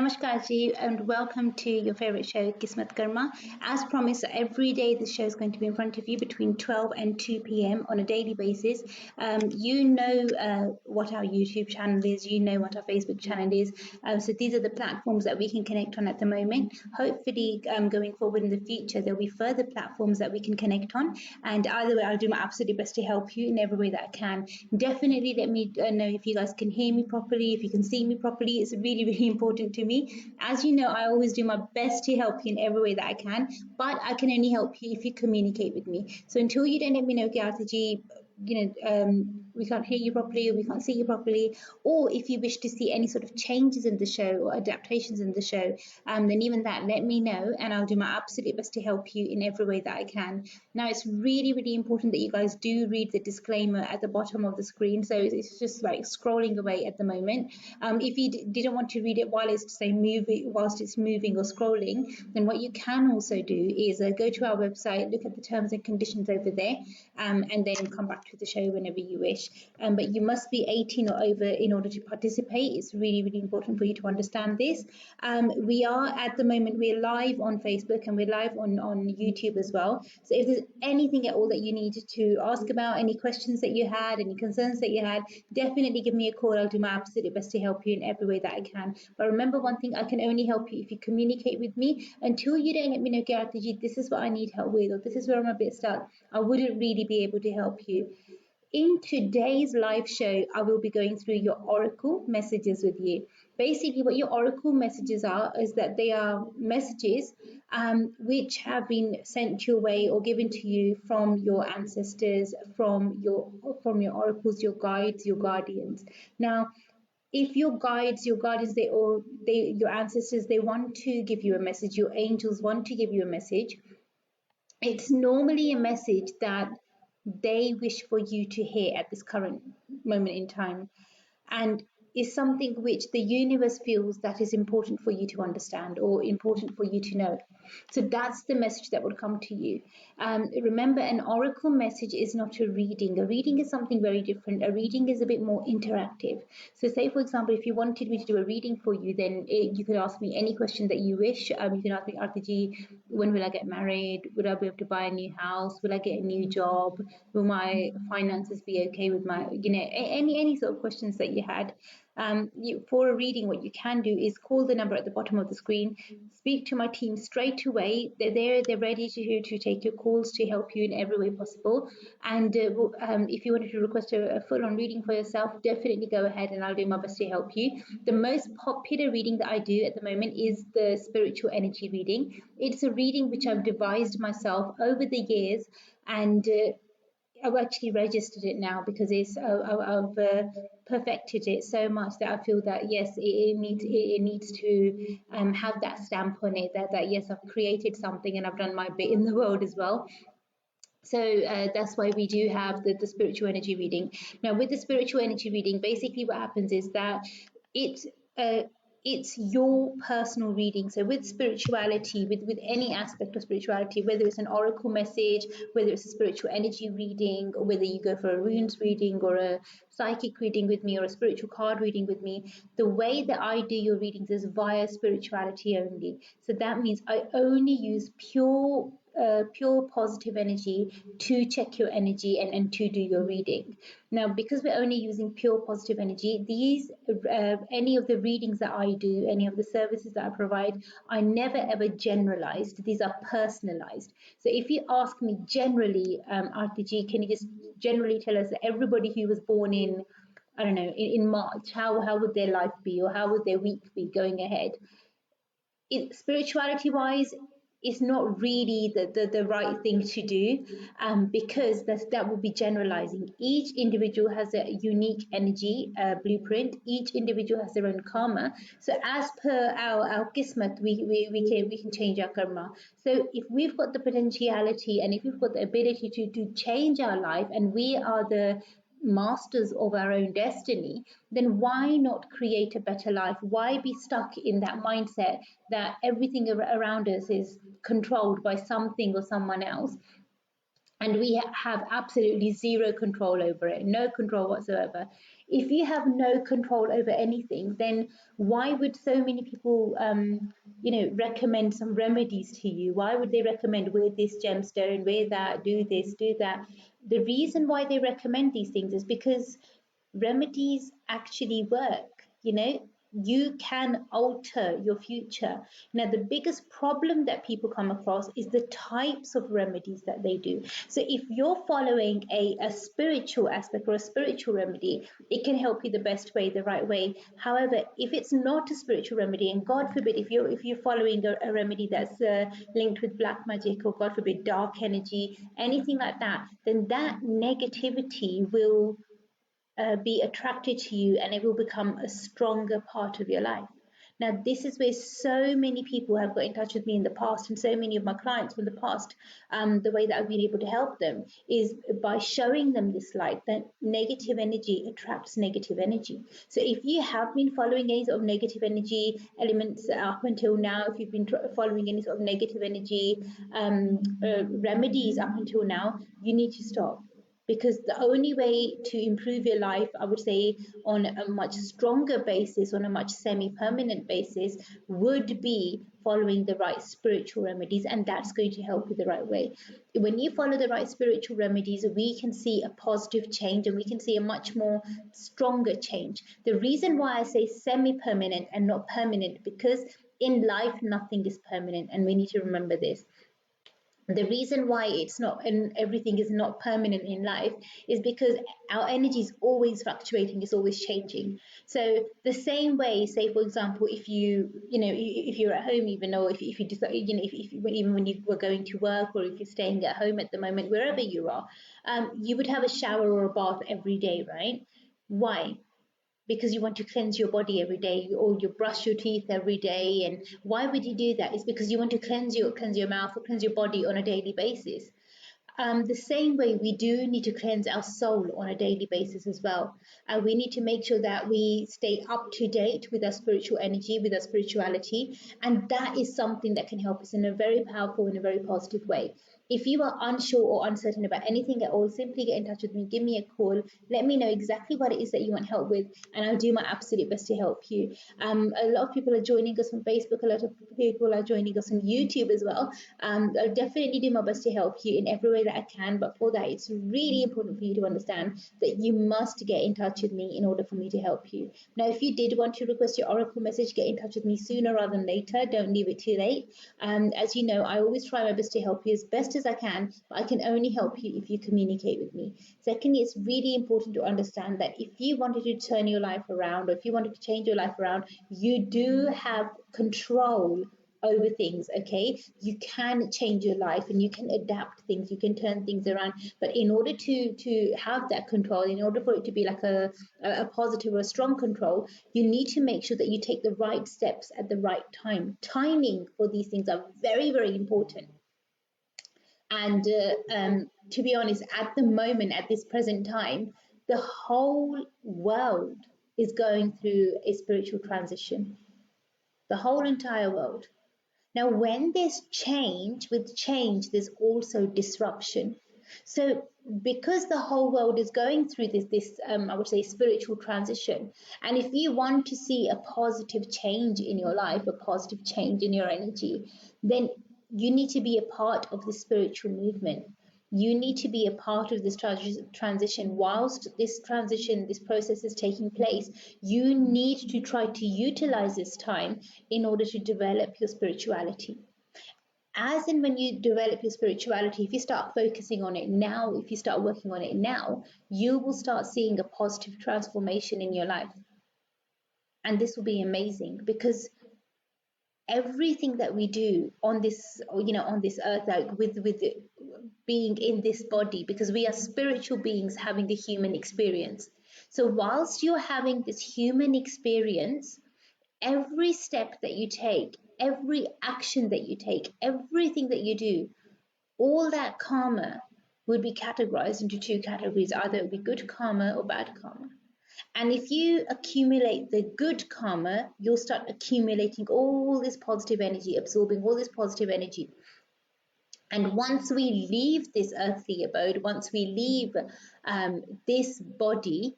Namaskar ji, and welcome to your favorite show, Kismatkarma. As promised, every day the show is going to be in front of you between 12 and 2 p.m. on a daily basis. You know what our YouTube channel is, you know what our Facebook channel is. So these are the platforms that we can connect on at the moment. Hopefully, going forward in the future, there'll be further platforms that we can connect on. And either way, I'll do my absolute best to help you in every way that I can. Definitely let me know if you guys can hear me properly, if you can see me properly. It's really, really important to me. As you know, I always do my best to help you in every way that I can, but I can only help you if you communicate with me. So until you don't let me know, Arti ji, we can't hear you properly, or we can't see you properly, or if you wish to see any sort of changes in the show or adaptations in the show, then even that, let me know, and I'll do my absolute best to help you in every way that I can. Now, it's really, really important that you guys do read the disclaimer at the bottom of the screen. So it's just like scrolling away at the moment. If you didn't want to read it while it's say moving, whilst it's moving or scrolling, then what you can also do is go to our website, look at the terms and conditions over there, and then come back to the show whenever you wish. But you must be 18 or over in order to participate. It's really, really important for you to understand this. We are at the moment, we're live on Facebook and we're live on YouTube as well. So if there's anything at all that you needed to ask about, any questions that you had, any concerns that you had, definitely give me a call. I'll do my absolute best to help you in every way that I can. But remember one thing, I can only help you if you communicate with me. Until you don't let me know, Garthi, this is what I need help with, or this is where I'm a bit stuck, I wouldn't really be able to help you. In today's live show, I will be going through your oracle messages with you. Basically, what your oracle messages are is that they are messages which have been sent your way or given to you from your ancestors, from your oracles, your guides, your guardians. Now, if your guides, your guardians, your ancestors, they want to give you a message, your angels want to give you a message, it's normally a message that they wish for you to hear at this current moment in time, and is something which the universe feels that is important for you to understand or important for you to know. So that's the message that would come to you. Remember, an oracle message is not a reading. A reading is something very different. A reading is a bit more interactive. So say, for example, if you wanted me to do a reading for you, then you could ask me any question that you wish. You can ask me, Arti, when will I get married? Would I be able to buy a new house? Will I get a new job? Will my finances be okay with my, any sort of questions that you had. For a reading, what you can do is call the number at the bottom of the screen, speak to my team straight away. They're there, they're ready to take your calls to help you in every way possible. And if you wanted to request a full-on reading for yourself, definitely go ahead and I'll do my best to help you. The most popular reading that I do at the moment is the spiritual energy reading. It's a reading which I've devised myself over the years, and I've actually registered it now because I've perfected it so much that I feel that yes, it needs to have that stamp on it, that yes, I've created something and I've done my bit in the world as well. So that's why we do have the spiritual energy reading. Now, with the spiritual energy reading, basically what happens is that it uh, it's your personal reading. So with spirituality, with any aspect of spirituality, whether it's an oracle message, whether it's a spiritual energy reading, or whether you go for a runes reading or a psychic reading with me or a spiritual card reading with me, the way that I do your readings is via spirituality only. So that means I only use pure positive energy to check your energy and to do your reading. Now, because we're only using pure positive energy, these any of the readings that I do, any of the services that I provide, are never ever generalized. These are personalized. So if you ask me generally, RTG, can you just generally tell us that everybody who was born in, I don't know, in March, how would their life be, or how would their week be going ahead? Spirituality wise, it's not really the right thing to do, because that would be generalizing. Each individual has a unique energy blueprint. Each individual has their own karma. So as per our kismet, we can change our karma. So if we've got the potentiality and if we've got the ability to change our life, and we are the masters of our own destiny, then why not create a better life? Why be stuck in that mindset that everything around us is controlled by something or someone else? And we have absolutely zero control over it, no control whatsoever. If you have no control over anything, then why would so many people, recommend some remedies to you? Why would they recommend wear this gemstone, wear that, do this, do that? The reason why they recommend these things is because remedies actually work. You can alter your future. Now, the biggest problem that people come across is the types of remedies that they do. So if you're following a spiritual aspect or a spiritual remedy, it can help you the best way, the right way. However, if it's not a spiritual remedy, and God forbid, if you're following a remedy that's linked with black magic, or God forbid dark energy, anything like that, then that negativity will be attracted to you, and it will become a stronger part of your life. Now, this is where so many people have got in touch with me in the past, and so many of my clients from the past. The way that I've been able to help them is by showing them this light that negative energy attracts negative energy. So, if you have been following any sort of negative energy elements up until now, if you've been following any sort of negative energy remedies up until now, you need to stop, because the only way to improve your life, I would say, on a much stronger basis, on a much semi-permanent basis, would be following the right spiritual remedies, and that's going to help you the right way. When you follow the right spiritual remedies, we can see a positive change, and we can see a much more stronger change. The reason why I say semi-permanent and not permanent, because in life nothing is permanent, and we need to remember this. The reason why it's not, and everything is not permanent in life, is because our energy is always fluctuating, is always changing. So the same way, say for example, if you're at home, even, or if you decide, if even when you were going to work, or if you're staying at home at the moment, wherever you are, you would have a shower or a bath every day, right? Why? Because you want to cleanse your body every day, or you brush your teeth every day. And why would you do that? It's because you want to cleanse your mouth or cleanse your body on a daily basis. The same way, we do need to cleanse our soul on a daily basis as well. We need to make sure that we stay up to date with our spiritual energy, with our spirituality, and that is something that can help us in a very powerful and a very positive way. If you are unsure or uncertain about anything at all, simply get in touch with me, give me a call, let me know exactly what it is that you want help with, and I'll do my absolute best to help you. A lot of people are joining us on Facebook, a lot of people are joining us on YouTube as well. I'll definitely do my best to help you in every way that I can, but for that, it's really important for you to understand that you must get in touch with me in order for me to help you. Now, if you did want to request your oracle message, get in touch with me sooner rather than later. Don't leave it too late. As you know, I always try my best to help you as best as I can, but I can only help you if you communicate with me. Secondly, it's really important to understand that if you wanted to turn your life around, or if you wanted to change your life around, you do have control over things. Okay, you can change your life, and you can adapt things, you can turn things around. But in order to have that control, in order for it to be like a positive or a strong control, you need to make sure that you take the right steps at the right time. Timing for these things are very, very important. And to be honest, at the moment, at this present time, the whole world is going through a spiritual transition, the whole entire world. Now, when there's change, with change, there's also disruption. So, because the whole world is going through this, I would say, spiritual transition, and if you want to see a positive change in your life, a positive change in your energy, then you need to be a part of the spiritual movement. You need to be a part of this transition. Whilst this transition, this process is taking place, you need to try to utilize this time in order to develop your spirituality. As in, when you develop your spirituality, if you start focusing on it now, if you start working on it now, you will start seeing a positive transformation in your life. And this will be amazing, because everything that we do on this, on this earth, like with being in this body, because we are spiritual beings having the human experience. So whilst you're having this human experience, every step that you take, every action that you take, everything that you do, all that karma would be categorized into two categories: either it would be good karma or bad karma. And if you accumulate the good karma, you'll start accumulating all this positive energy, absorbing all this positive energy. And once we leave this earthly abode, once we leave this body,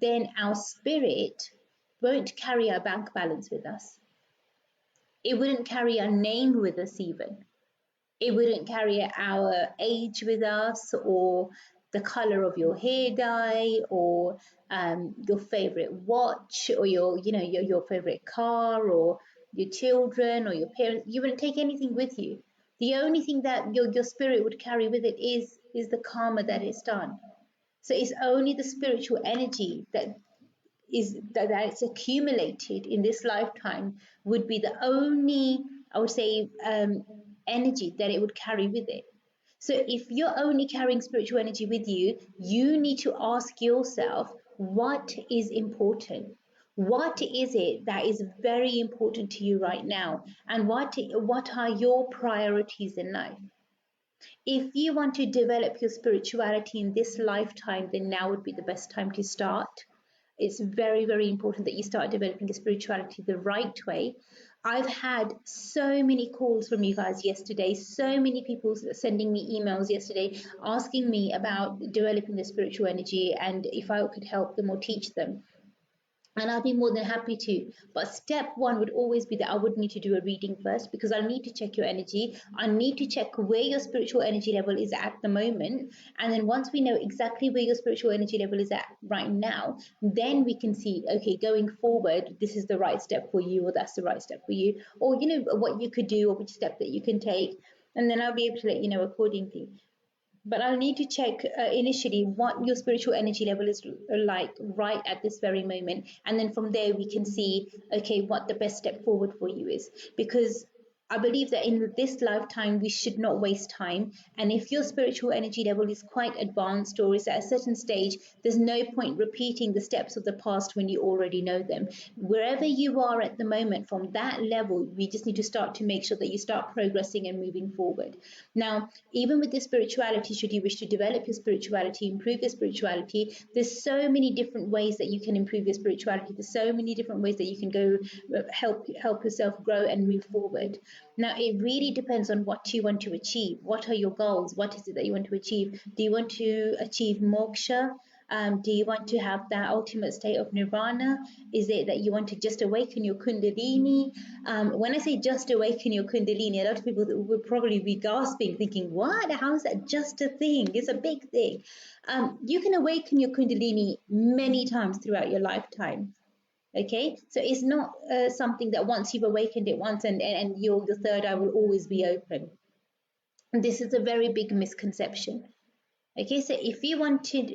then our spirit won't carry our bank balance with us. It wouldn't carry our name with us even. It wouldn't carry our age with us, or the color of your hair dye, or your favorite watch, or your favorite car, or your children, or your parents. You wouldn't take anything with you. The only thing that your spirit would carry with it is the karma that it's done. So it's only the spiritual energy that it's accumulated in this lifetime would be the only, I would say, energy that it would carry with it. So if you're only carrying spiritual energy with you, you need to ask yourself, what is important? What is it that is very important to you right now? And what are your priorities in life? If you want to develop your spirituality in this lifetime, then now would be the best time to start. It's very, very important that you start developing your spirituality the right way. I've had so many calls from you guys yesterday, so many people sending me emails yesterday asking me about developing the spiritual energy and if I could help them or teach them. And I'll be more than happy to. But step one would always be that I would need to do a reading first, because I need to check your energy. I need to check where your spiritual energy level is at the moment. And then once we know exactly where your spiritual energy level is at right now, then we can see, okay, going forward, this is the right step for you, or that's the right step for you, or what you could do, or which step that you can take. And then I'll be able to let you know accordingly. But I'll need to check initially what your spiritual energy level is like right at this very moment. And then from there, we can see, okay, what the best step forward for you is. Because I believe that in this lifetime, we should not waste time. And if your spiritual energy level is quite advanced or is at a certain stage, there's no point repeating the steps of the past when you already know them. Wherever you are at the moment, from that level, we just need to start to make sure that you start progressing and moving forward. Now, even with the spirituality, should you wish to develop your spirituality, improve your spirituality, there's so many different ways that you can improve your spirituality. There's so many different ways that you can go help yourself grow and move forward. Now, it really depends on what you want to achieve. What are your goals? What is it that you want to achieve? Do you want to achieve moksha? Do you want to have that ultimate state of nirvana? Is it that you want to just awaken your kundalini? When I say just awaken your kundalini, a lot of people would probably be gasping, thinking, what? How is that just a thing? It's a big thing. You can awaken your kundalini many times throughout your lifetime. Okay, so it's not something that once you've awakened it once and your third eye will always be open. And this is a very big misconception. Okay, so if you wanted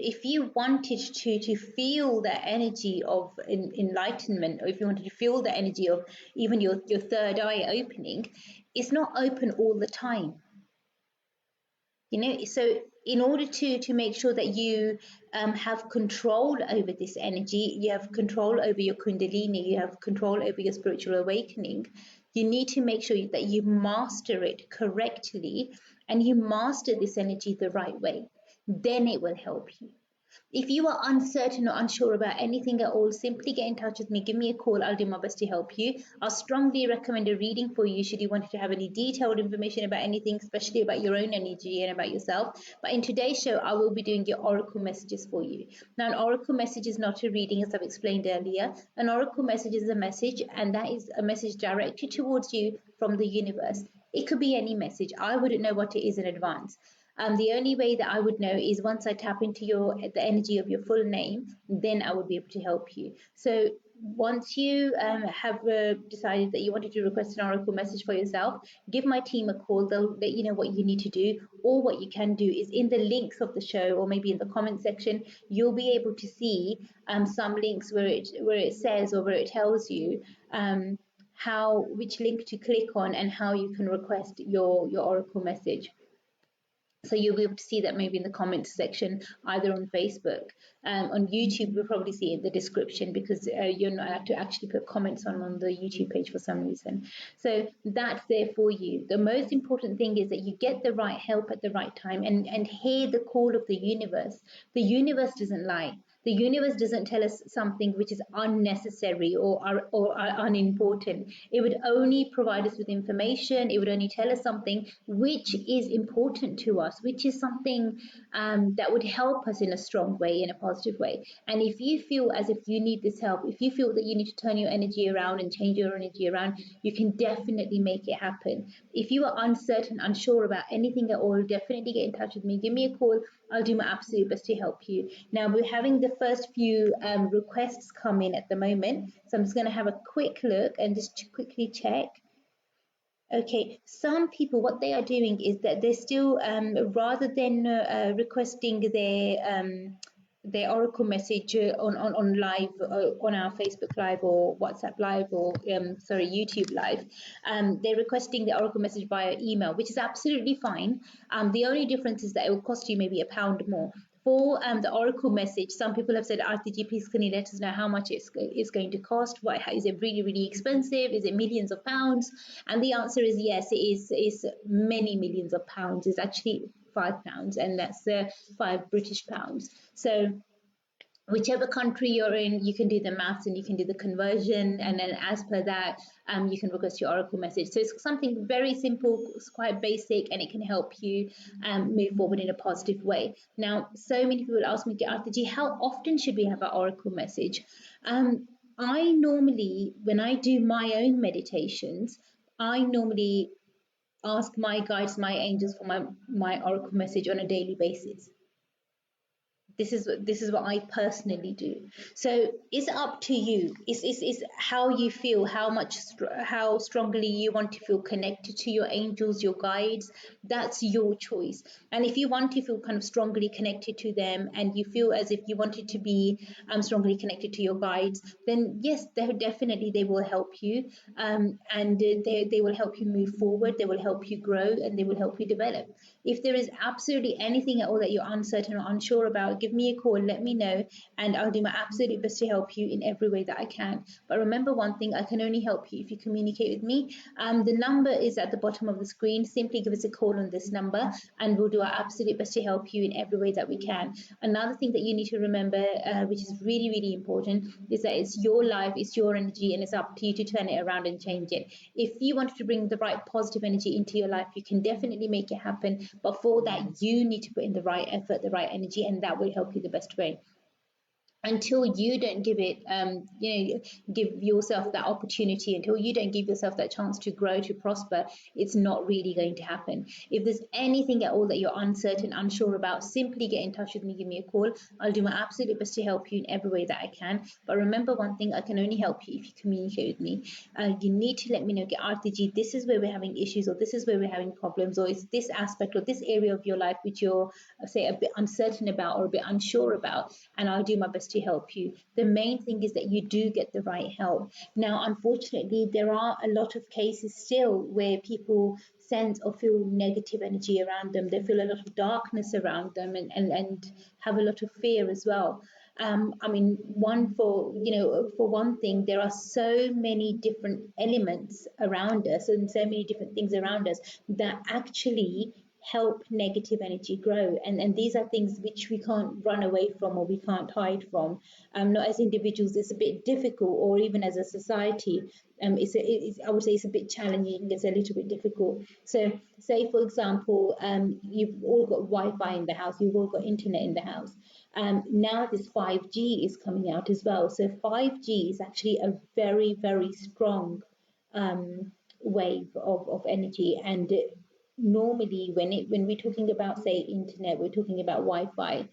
to feel the energy of enlightenment, or if you wanted to feel the energy of even your third eye opening, it's not open all the time. So in order to make sure that you have control over this energy, you have control over your kundalini, you have control over your spiritual awakening, you need to make sure that you master it correctly and you master this energy the right way. Then it will help you. If you are uncertain or unsure about anything at all, simply get in touch with me. Give me a call. I'll do my best to help you. I'll strongly recommend a reading for you should you want to have any detailed information about anything, especially about your own energy and about yourself. But in today's show, I will be doing your oracle messages for you. Now, an oracle message is not a reading, as I've explained earlier. An oracle message is a message, and that is a message directed towards you from the universe. It could be any message. I wouldn't know what it is in advance. The only way that I would know is once I tap into the energy of your full name, then I would be able to help you. So once you have decided that you wanted to request an oracle message for yourself, give my team a call. They'll let you know what you need to do, or what you can do is in the links of the show, or maybe in the comment section, you'll be able to see some links where it says, or where it tells you which link to click on and how you can request your oracle message. So you'll be able to see that maybe in the comments section, either on Facebook. On YouTube, you'll probably see it in the description, because you're not allowed to actually put comments on the YouTube page for some reason. So that's there for you. The most important thing is that you get the right help at the right time and hear the call of the universe. The universe doesn't lie. The universe doesn't tell us something which is unnecessary or unimportant. It would only provide us with information. It would only tell us something which is important to us, which is something that would help us in a strong way, in a positive way. And if you feel as if you need this help, if you feel that you need to turn your energy around and change your energy around, you can definitely make it happen. If you are uncertain, unsure about anything at all, definitely get in touch with me. Give me a call. I'll do my absolute best to help you. Now, we're having the first few requests come in at the moment. So I'm just going to have a quick look and just quickly check. Okay, some people, what they are doing is that they're still, rather than requesting their Oracle message on live, on our Facebook Live or WhatsApp Live or, sorry, YouTube Live, they're requesting the Oracle message via email, which is absolutely fine. The only difference is that it will cost you maybe £1 more. For the Oracle message, some people have said, RTG, please can you let us know how much it's going to cost? What, is it really, really expensive? Is it millions of pounds? And the answer is yes, it is many millions of pounds. It's actually £5, and that's 5 British pounds. So whichever country you're in, you can do the maths and you can do the conversion, and then as per that, you can request your Oracle message. So it's something very simple, it's quite basic, and it can help you move forward in a positive way. Now, so many people ask me, Arti, how often should we have our Oracle message? I normally, when I do my own meditations, I normally ask my guides, my angels for my Oracle message on a daily basis. This is what I personally do. So it's up to you. It's how you feel, how strongly you want to feel connected to your angels, your guides. That's your choice. And if you want to feel kind of strongly connected to them, and you feel as if you wanted to be strongly connected to your guides, then yes, definitely they will help you, and they will help you move forward. They will help you grow, and they will help you develop. If there is absolutely anything at all that you're uncertain or unsure about, give me a call, let me know, and I'll do my absolute best to help you in every way that I can. But remember one thing, I can only help you if you communicate with me. The number is at the bottom of the screen. Simply give us a call on this number, and we'll do our absolute best to help you in every way that we can. Another thing that you need to remember, which is really, really important, is that it's your life, it's your energy, and it's up to you to turn it around and change it. If you wanted to bring the right positive energy into your life, you can definitely make it happen. But for that, you need to put in the right effort, the right energy, and that will help you the best way. Until you don't give it, give yourself that opportunity, until you don't give yourself that chance to grow, to prosper, it's not really going to happen. If there's anything at all that you're uncertain, unsure about, simply get in touch with me, give me a call. I'll do my absolute best to help you in every way that I can. But remember one thing, I can only help you if you communicate with me. You need to let me know, get RTG, this is where we're having issues, or this is where we're having problems, or it's this aspect or this area of your life which you're, say, a bit uncertain about or a bit unsure about, and I'll do my best to help you. The main thing is that you do get the right help. Now, unfortunately, there are a lot of cases still where people sense or feel negative energy around them. They feel a lot of darkness around them, and have a lot of fear as well. I mean, for one thing, there are so many different elements around us and so many different things around us that actually help negative energy grow, and these are things which we can't run away from or we can't hide from. Not as individuals, it's a bit difficult, or even as a society, I would say it's a bit challenging, it's a little bit difficult. So say for example, you've all got Wi-Fi in the house, you've all got internet in the house. Now this 5G is coming out as well. So 5G is actually a very, very strong wave of energy, and normally when we're talking about, say, internet, we're talking about Wi-Fi.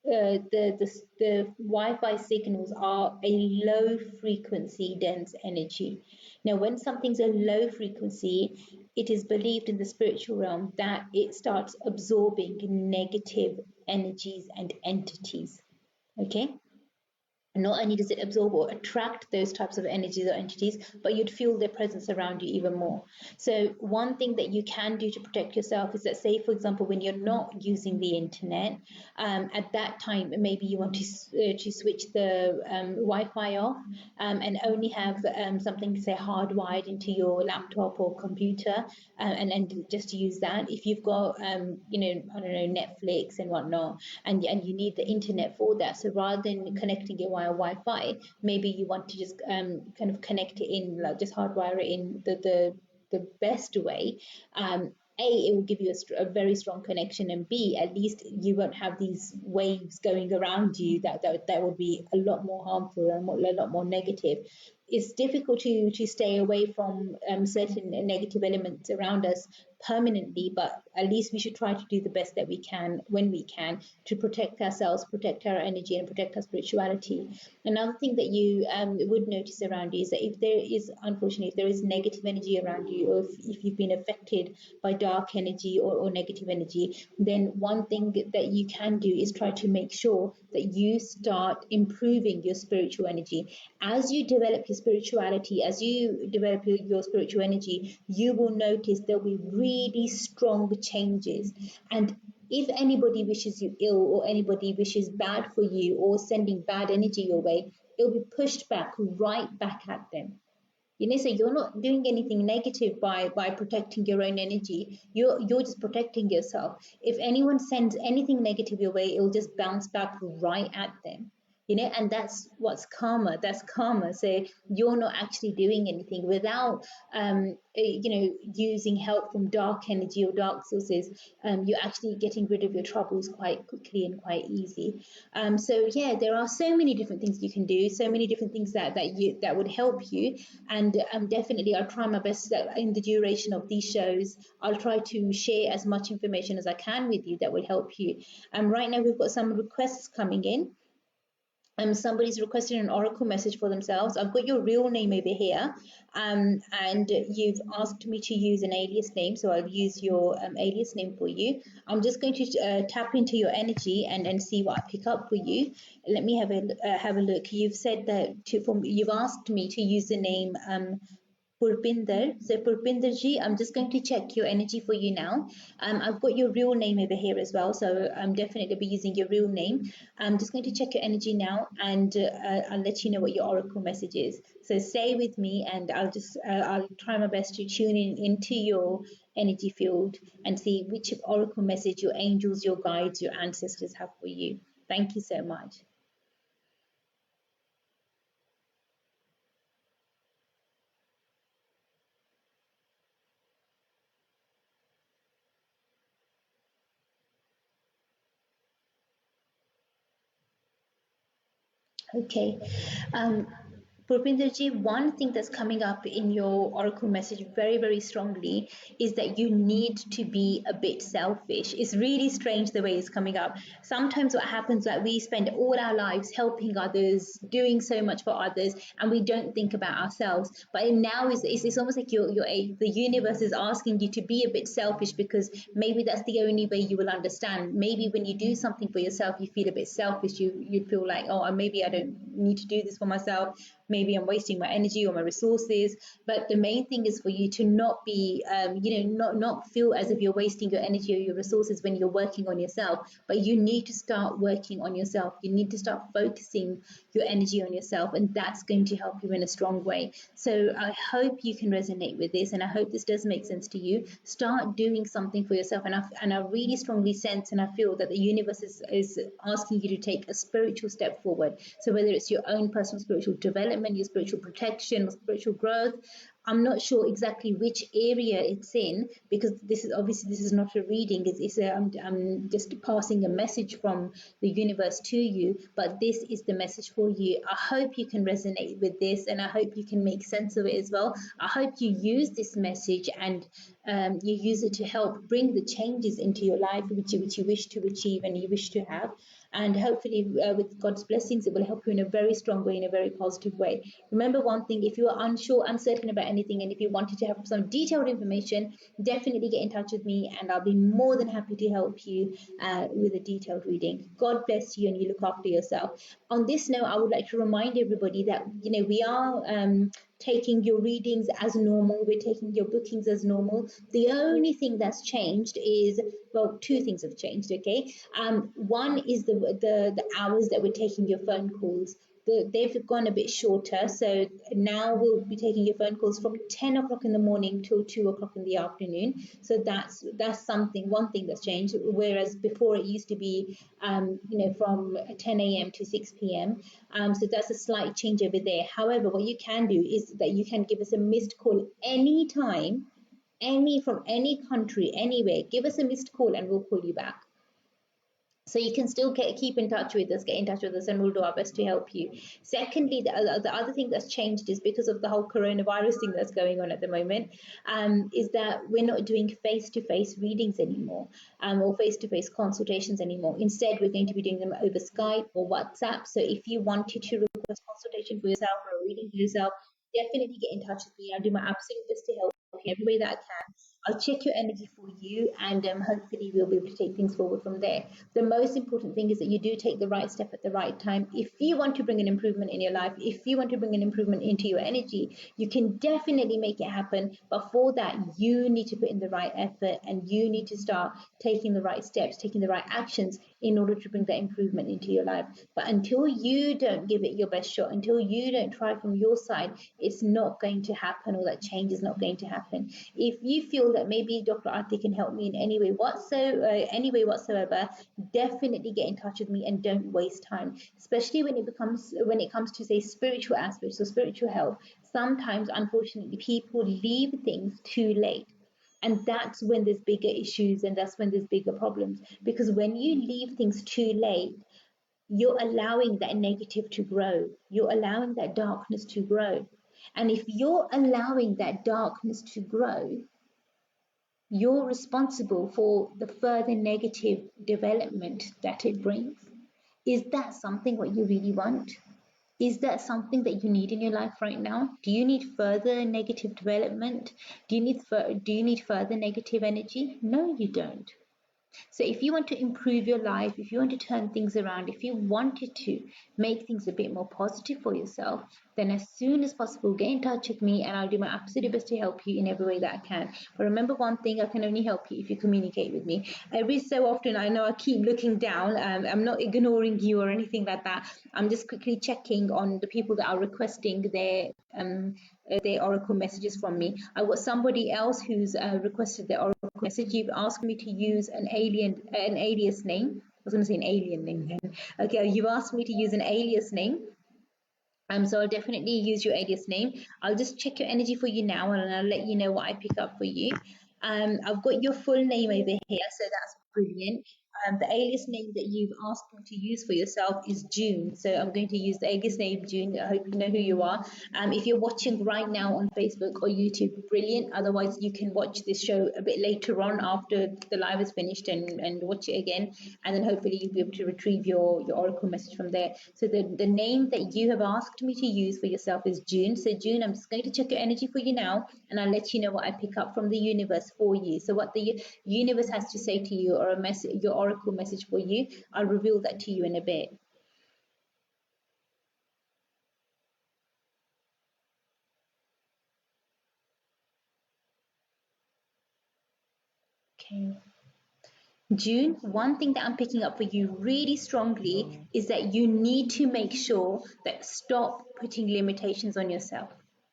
The Wi-Fi signals are a low frequency dense energy. Now, when something's a low frequency, it is believed in the spiritual realm that it starts absorbing negative energies and entities. Okay. not only does it absorb or attract those types of energies or entities, but you'd feel their presence around you even more. So, one thing that you can do to protect yourself is that, say, for example, when you're not using the internet, at that time, maybe you want to switch the Wi-Fi off, and only have something, say, hardwired into your laptop or computer, and just use that. If you've got, I don't know, Netflix and whatnot, and you need the internet for that. So rather than connecting it via Wi-Fi, maybe you want to just kind of connect it in, like just hardwire it in the best way. A, it will give you a very strong connection, and B, at least you won't have these waves going around you that will be a lot more harmful and a lot more negative. It's difficult to stay away from certain negative elements around us permanently, but at least we should try to do the best that we can when we can to protect ourselves, protect our energy, and protect our spirituality. Another thing that you would notice around you is that if there is, unfortunately, if there is negative energy around you, or if you've been affected by dark energy or negative energy, then one thing that you can do is try to make sure that you start improving your spiritual energy. As you develop your spirituality, as you develop your spiritual energy, you will notice there'll be really strong changes. And if anybody wishes you ill, or anybody wishes bad for you, or sending bad energy your way, it'll be pushed back right back at them. So you're not doing anything negative by protecting your own energy. You're just protecting yourself. If anyone sends anything negative your way, it'll just bounce back right at them. And that's what's karma. That's karma. So you're not actually doing anything without using help from dark energy or dark sources. You're actually getting rid of your troubles quite quickly and quite easy. So yeah, there are so many different things you can do, so many different things that would help you. And definitely, I'll try my best that in the duration of these shows, I'll try to share as much information as I can with you that will help you. Right now, we've got some requests coming in. Somebody's requested an oracle message for themselves. I've got your real name over here, and you've asked me to use an alias name, so I'll use your alias name for you. I'm just going to tap into your energy and see what I pick up for you. Let me have a look. You've said that you've asked me to use the name Purpinder. So Purpinder ji, I'm just going to check your energy for you now. I've got your real name over here as well, so I'm definitely be using your real name. I'm just going to check your energy now, and I'll let you know what your oracle message is. So stay with me, and I'll try my best to tune in into your energy field and see which oracle message your angels, your guides, your ancestors have for you. Thank you so much. Okay. Um, Purpinderji, one thing that's coming up in your oracle message very, very strongly is that you need to be a bit selfish. It's really strange the way it's coming up. Sometimes what happens is that we spend all our lives helping others, doing so much for others, and we don't think about ourselves. But now it's almost like the universe is asking you to be a bit selfish, because maybe that's the only way you will understand. Maybe when you do something for yourself, you feel a bit selfish. You feel like, oh, maybe I don't need to do this for myself. Maybe I'm wasting my energy or my resources. But the main thing is for you to not be, not feel as if you're wasting your energy or your resources when you're working on yourself. But you need to start working on yourself. You need to start focusing your energy on yourself, and that's going to help you in a strong way. So I hope you can resonate with this, and I hope this does make sense to you. Start doing something for yourself, and I really strongly sense and I feel that the universe is asking you to take a spiritual step forward. So whether it's your own personal spiritual development, your spiritual protection, or spiritual growth, I'm not sure exactly which area it's in, because this is not a reading. I'm just passing a message from the universe to you, but this is the message for you. I hope you can resonate with this, and I hope you can make sense of it as well. I hope you use this message, and you use it to help bring the changes into your life which you wish to achieve and you wish to have. and hopefully, with God's blessings, it will help you in a very strong way, in a very positive way. Remember one thing: if you are unsure, uncertain about anything, and if you wanted to have some detailed information, definitely get in touch with me, and I'll be more than happy to help you with a detailed reading. God bless you, and you look after yourself. On this note, I would like to remind everybody that we are taking your readings as normal. We're taking your bookings as normal. The only thing that's changed is, well, two things have changed. Okay, one is the hours that we're taking your phone calls. They've gone a bit shorter, so now we'll be taking your phone calls from 10 o'clock in the morning till 2 o'clock in the afternoon. So that's something, one thing that's changed. Whereas before it used to be, from 10 a.m. to 6 p.m. So that's a slight change over there. However, what you can do is that you can give us a missed call anytime, from any country, anywhere. Give us a missed call and we'll call you back. So you can still keep in touch with us, get in touch with us, and we'll do our best to help you. Secondly, the other thing that's changed is because of the whole coronavirus thing that's going on at the moment, is that we're not doing face-to-face readings anymore, or face-to-face consultations anymore. Instead, we're going to be doing them over Skype or WhatsApp. So if you wanted to request consultation for yourself or a reading for yourself, definitely get in touch with me. I'll do my absolute best to help you every way that I can. I'll check your energy for you, and hopefully we'll be able to take things forward from there. The most important thing is that you do take the right step at the right time. If you want to bring an improvement in your life, if you want to bring an improvement into your energy, you can definitely make it happen. But for that, you need to put in the right effort, and you need to start taking the right steps, taking the right actions in order to bring that improvement into your life. But until you don't give it your best shot, until you don't try from your side, it's not going to happen, or that change is not going to happen. If you feel that maybe Dr. Arti can help me in any way whatsoever, definitely get in touch with me and don't waste time. Especially when it comes to, say, spiritual aspects or spiritual health. Sometimes, unfortunately, people leave things too late. And that's when there's bigger issues, and that's when there's bigger problems. Because when you leave things too late, you're allowing that negative to grow. You're allowing that darkness to grow. And if you're allowing that darkness to grow, you're responsible for the further negative development that it brings. Is that something what you really want? Is that something that you need in your life right now? Do you need further negative development? Do you need further negative energy? No, you don't. So if you want to improve your life, if you want to turn things around, if you wanted to make things a bit more positive for yourself, then as soon as possible, get in touch with me, and I'll do my absolute best to help you in every way that I can. But remember one thing: I can only help you if you communicate with me. Every so often, I know I keep looking down. I'm not ignoring you or anything like that. I'm just quickly checking on the people that are requesting their oracle messages from me. I got somebody else who's requested their oracle message. You've asked me to use an alias name. I was going to say an alien name then. Okay, you've asked me to use an alias name. So I'll definitely use your alias name. I'll just check your energy for you now, and I'll let you know what I pick up for you. I've got your full name over here, so that's brilliant. The alias name that you've asked me to use for yourself is June. So I'm going to use the alias name June. I hope you know who you are. If you're watching right now on Facebook or YouTube, brilliant. Otherwise, you can watch this show a bit later on after the live is finished, and watch it again. And then hopefully you'll be able to retrieve your oracle message from there. So the name that you have asked me to use for yourself is June. So June, I'm just going to check your energy for you now, and I'll let you know what I pick up from the universe for you. So what the universe has to say to you, or a message, your oracle message for you, I'll reveal that to you in a bit. Okay. June, one thing that I'm picking up for you really strongly is that you need to make sure that stop putting limitations on yourself.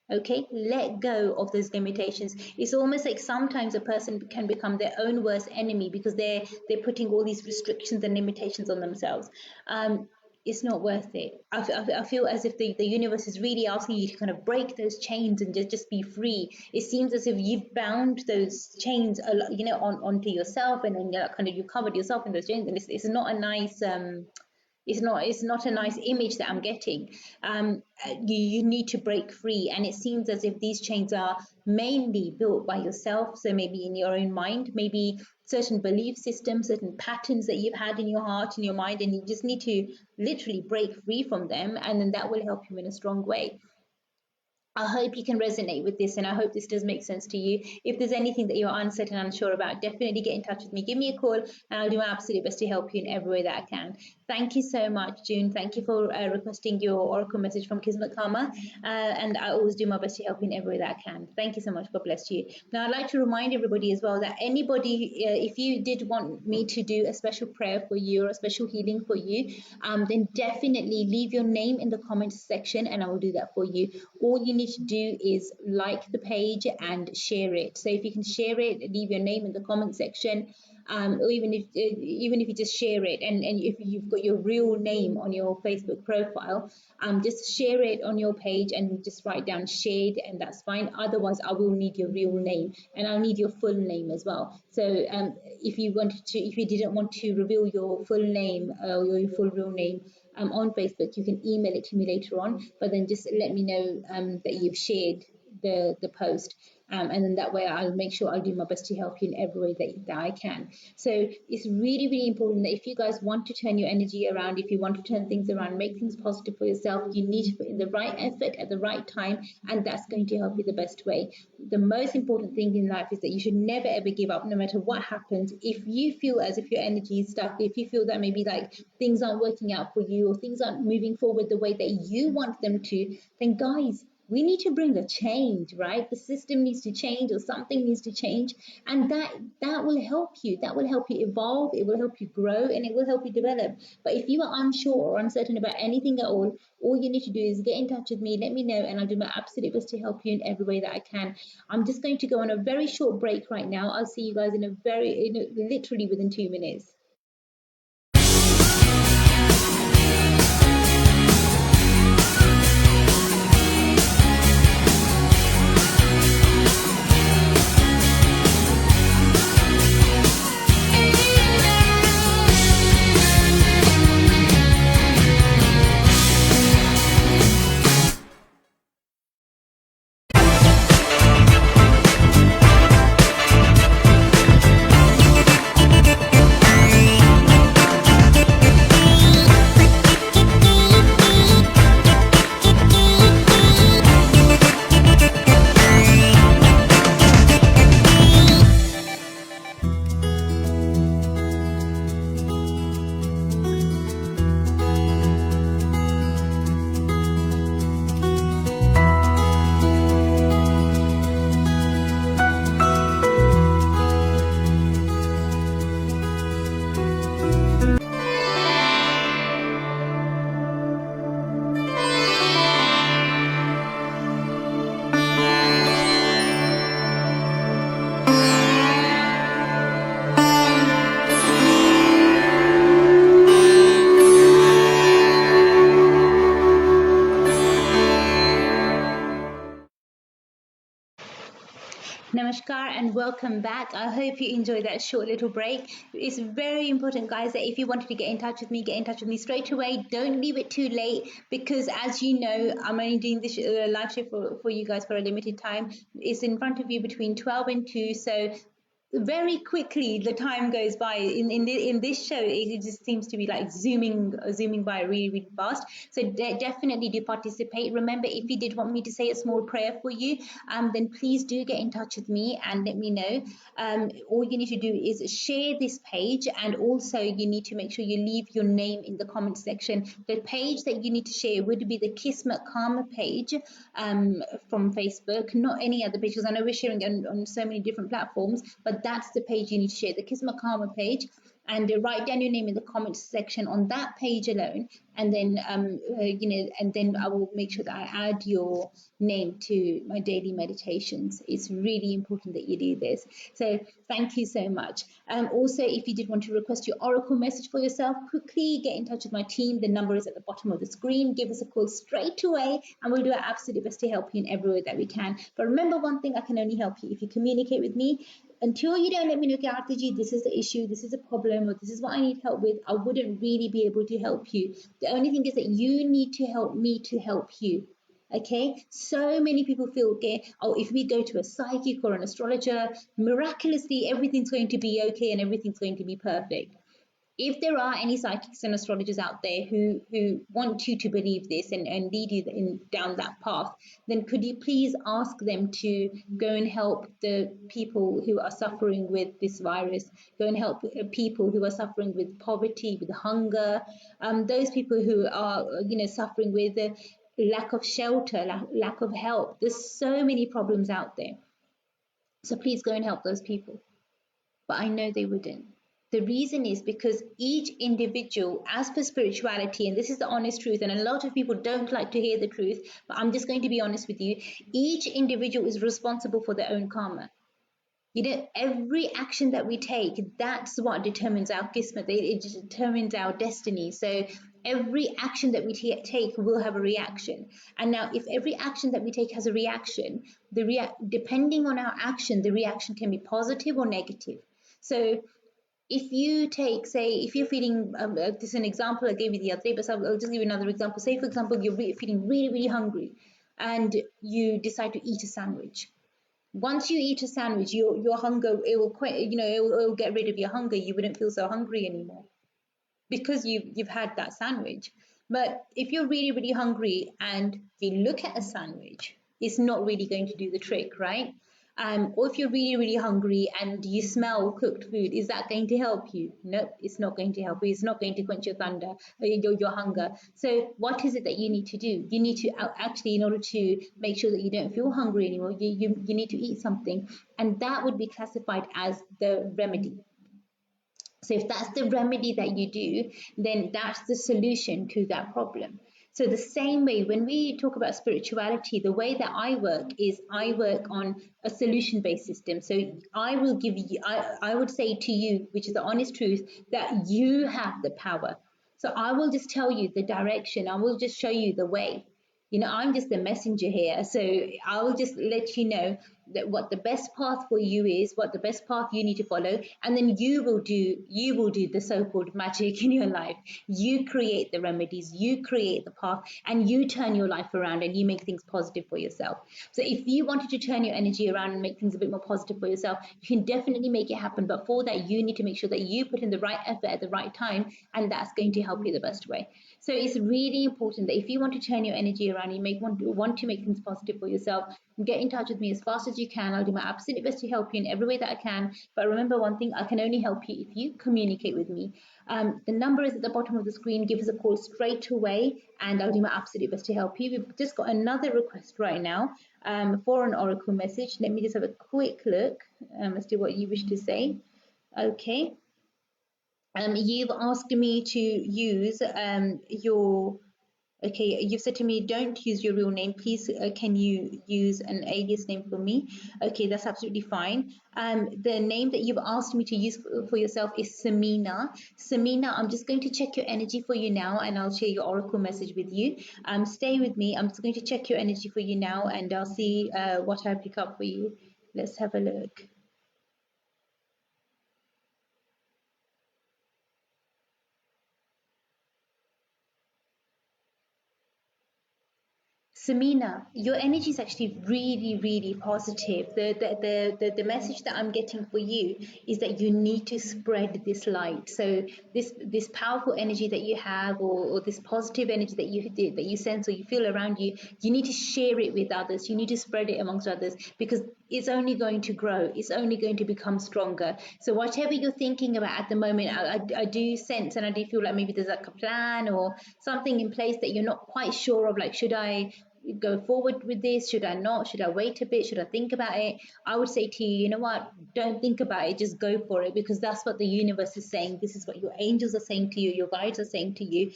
Okay, let go of those limitations. It's almost like sometimes a person can become their own worst enemy because they're putting all these restrictions and limitations on themselves. It's not worth it. I feel as if the universe is really asking you to kind of break those chains and just be free. It seems as if you've bound those chains a lot, onto yourself, and then kind of you covered yourself in those chains, and it's not a nice it's not a nice image that I'm getting. You need to break free, and it seems as if these chains are mainly built by yourself. So maybe in your own mind, maybe certain belief systems, certain patterns that you've had in your heart, in your mind, and you just need to literally break free from them, and then that will help you in a strong way. I hope you can resonate with this, and I hope this does make sense to you. If there's anything that you're uncertain, unsure about, definitely get in touch with me. Give me a call, and I'll do my absolute best to help you in every way that I can. Thank you so much, June. Thank you for requesting your oracle message from Kismatkarma, and I always do my best to help you in every way that I can. Thank you so much. God bless you. Now, I'd like to remind everybody as well that anybody, if you did want me to do a special prayer for you or a special healing for you, then definitely leave your name in the comments section, and I will do that for you. All you need to do is like the page and share it. So if you can share it, leave your name in the comment section, or even if you just share it, and if you've got your real name on your Facebook profile, just share it on your page and just write down shared, and that's fine. Otherwise, I will need your real name, and I'll need your full name as well. So if you didn't want to reveal your full name or your full real name, on Facebook, you can email it to me later on, but then just let me know that you've shared the post. And then that way I'll make sure I'll do my best to help you in every way that I can. So it's really, really important that if you guys want to turn your energy around, if you want to turn things around, make things positive for yourself, you need to put in the right effort at the right time, and that's going to help you the best way. The most important thing in life is that you should never ever give up, no matter what happens. If you feel as if your energy is stuck, if you feel that maybe like things aren't working out for you or things aren't moving forward the way that you want them to, then guys, we need to bring a change, right? The system needs to change, or something needs to change, and that will help you. That will help you evolve, it will help you grow, and it will help you develop. But if you are unsure or uncertain about anything at all you need to do is get in touch with me, let me know, and I'll do my absolute best to help you in every way that I can. I'm just going to go on a very short break right now. I'll see you guys literally within 2 minutes. Namaskar and welcome back. I hope you enjoyed that short little break. It's very important, guys, that if you wanted to get in touch with me, get in touch with me straight away. Don't leave it too late, because as you know, I'm only doing this live show for you guys for a limited time. It's in front of you between 12 and 2. So very quickly the time goes by in this show. It just seems to be like zooming by really, really fast. So definitely do participate. Remember, if you did want me to say a small prayer for you, then please do get in touch with me and let me know. All you need to do is share this page, and also you need to make sure you leave your name in the comment section. The page that you need to share would be the Kismatkarma page from Facebook, not any other page, because I know we're sharing on so many different platforms, but that's the page you need to share, the Kismatkarma page. And write down your name in the comments section on that page alone, and then and then I will make sure that I add your name to my daily meditations. It's really important that you do this. So thank you so much. Also, if you did want to request your oracle message for yourself, quickly get in touch with my team. The number is at the bottom of the screen. Give us a call straight away, and we'll do our absolute best to help you in every way that we can. But remember one thing, I can only help you if you communicate with me. Until you don't let me know, Arti ji, this is the issue, this is a problem, problem, or this is what I need help with, I wouldn't really be able to help you. The only thing is that you need to help me to help you. Okay, so many people feel, okay, oh, if we go to a psychic or an astrologer, miraculously everything's going to be okay and everything's going to be perfect. If there are any psychics and astrologers out there who want you to believe this and lead you down that path, then could you please ask them to go and help the people who are suffering with this virus, go and help people who are suffering with poverty, with hunger, those people who are, suffering with lack of shelter, lack of help. There's so many problems out there. So please go and help those people. But I know they wouldn't. The reason is because each individual, as per spirituality, and this is the honest truth, and a lot of people don't like to hear the truth, but I'm just going to be honest with you, each individual is responsible for their own karma. Every action that we take, that's what determines our kismet. It determines our destiny. So every action that we take will have a reaction. And now, if every action that we take has a reaction, depending on our action, the reaction can be positive or negative. So if you take, say, if you're feeling, this is an example I gave you the other day, but I'll just give you another example. Say, for example, you're feeling really, really hungry and you decide to eat a sandwich. Once you eat a sandwich, your hunger, it will quite, it will get rid of your hunger. You wouldn't feel so hungry anymore because you've had that sandwich. But if you're really, really hungry and you look at a sandwich, it's not really going to do the trick, right? Or if you're really, really hungry and you smell cooked food, is that going to help you? Nope, it's not going to help you. It's not going to quench your thunder, your hunger. So what is it that you need to do? You need to actually, in order to make sure that you don't feel hungry anymore, you need to eat something. And that would be classified as the remedy. So if that's the remedy that you do, then that's the solution to that problem. So the same way, when we talk about spirituality, the way that I work is I work on a solution-based system. So I will give you, I would say to you, which is the honest truth, that you have the power. So I will just tell you the direction. I will just show you the way. I'm just the messenger here. So I will just let you know that what the best path for you is, what the best path you need to follow, and then you will do the so-called magic in your life. You create the remedies, you create the path, and you turn your life around and you make things positive for yourself. So if you wanted to turn your energy around and make things a bit more positive for yourself, you can definitely make it happen. But for that, you need to make sure that you put in the right effort at the right time, and that's going to help you the best way. So it's really important that if you want to turn your energy around, you want to make things positive for yourself, get in touch with me as fast as you can. I'll do my absolute best to help you in every way that I can. But remember one thing, I can only help you if you communicate with me. The number is at the bottom of the screen. Give us a call straight away and I'll do my absolute best to help you. We've just got another request right now for an oracle message. Let me just have a quick look as to what you wish to say. Okay. You've asked me to use your. Okay, you've said to me, don't use your real name. Please, can you use an alias name for me? Okay, that's absolutely fine. The name that you've asked me to use for yourself is Samina. Samina, I'm just going to check your energy for you now and I'll share your oracle message with you. Stay with me. I'm just going to check your energy for you now and I'll see what I pick up for you. Let's have a look. Samina, your energy is actually really, really positive. The message that I'm getting for you is that you need to spread this light. So this powerful energy that you have, or this positive energy that you sense or you feel around you, you need to share it with others. You need to spread it amongst others because it's only going to grow. It's only going to become stronger. So whatever you're thinking about at the moment, I do sense and I do feel like maybe there's like a plan or something in place that you're not quite sure of. Like, should I go forward with this? Should I not? Should I wait a bit? Should I think about it? I would say to you, you know what? Don't think about it. Just go for it because that's what the universe is saying. This is what your angels are saying to you. Your guides are saying to you.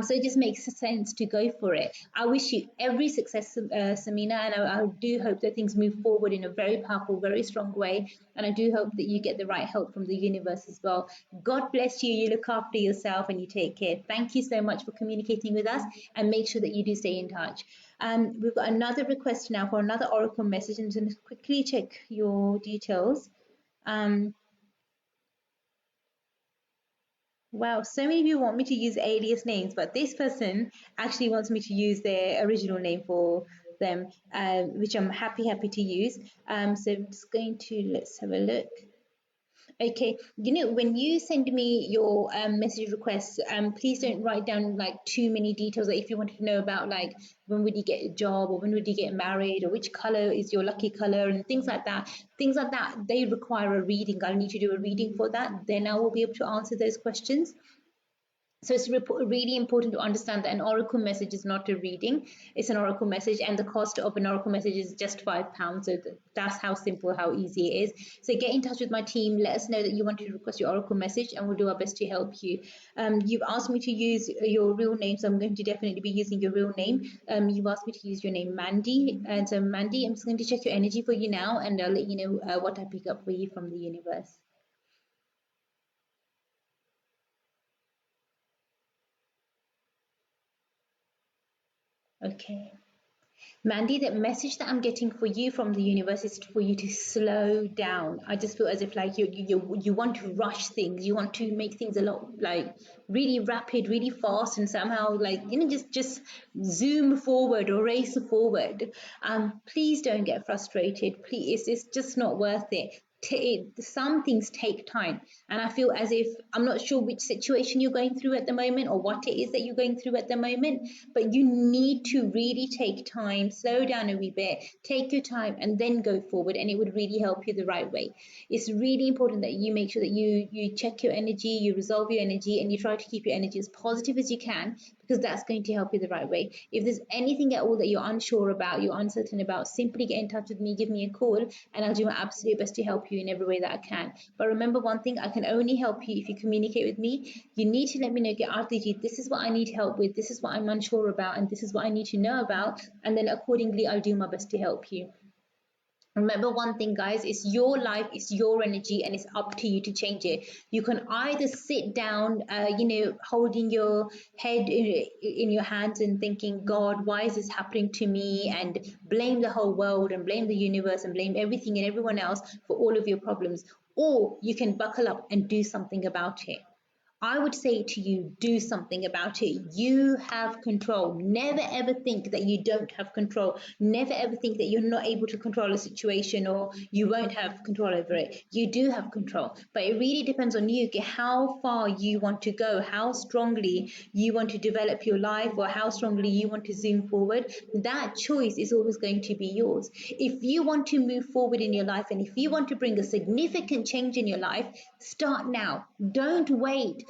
So it just makes sense to go for it. I wish you every success, Samina, and I do hope that things move forward in a very powerful, very strong way. And I do hope that you get the right help from the universe as well. God bless you. You look after yourself and you take care. Thank you so much for communicating with us and make sure that you do stay in touch. We've got another request now for another oracle message. I'm going to quickly check your details. Um, Wow, so many people want me to use alias names, but this person actually wants me to use their original name for them, which I'm happy to use. So I'm just going to, let's have a look. Okay, when you send me your message requests, please don't write down like too many details. Like if you wanted to know about like when would you get a job or when would you get married or which color is your lucky color and things like that, they require a reading. I'll need to do a reading for that. Then I will be able to answer those questions. So it's really important to understand that an oracle message is not a reading; it's an oracle message, and the cost of an oracle message is just £5. So that's how simple, how easy it is. So get in touch with my team. Let us know that you want to request your oracle message, and we'll do our best to help you. You've asked me to use your real name, so I'm going to definitely be using your real name. You've asked me to use your name, Mandy, and so Mandy, I'm just going to check your energy for you now, and I'll let you know what I pick up for you from the universe. Okay. Mandy, the message that I'm getting for you from the universe is for you to slow down. I just feel as if like you want to rush things, you want to make things a lot like really rapid, really fast, and somehow like just zoom forward or race forward. Please don't get frustrated. Please, it's just not worth it. Some things take time, and I feel as if I'm not sure which situation you're going through at the moment or what it is that you're going through at the moment, but you need to really take time, slow down a wee bit, take your time, and then go forward, and it would really help you the right way. It's really important that you make sure that you check your energy, you resolve your energy, and you try to keep your energy as positive as you can, because that's going to help you the right way. If there's anything at all that you're unsure about, you're uncertain about, simply get in touch with me, give me a call, and I'll do my absolute best to help you in every way that I can. But remember one thing, I can only help you if you communicate with me. You need to let me know, get Arti, this is what I need help with, this is what I'm unsure about, and this is what I need to know about, and then accordingly I'll do my best to help you. Remember one thing, guys, it's your life, it's your energy, and it's up to you to change it. You can either sit down, holding your head in your hands and thinking, God, why is this happening to me? And blame the whole world and blame the universe and blame everything and everyone else for all of your problems. Or you can buckle up and do something about it. I would say to you, do something about it. You have control. Never ever think that you don't have control. Never ever think that you're not able to control a situation or you won't have control over it. You do have control, but it really depends on you, how far you want to go, how strongly you want to develop your life, or how strongly you want to zoom forward. That choice is always going to be yours. If you want to move forward in your life and if you want to bring a significant change in your life, start now. Don't wait.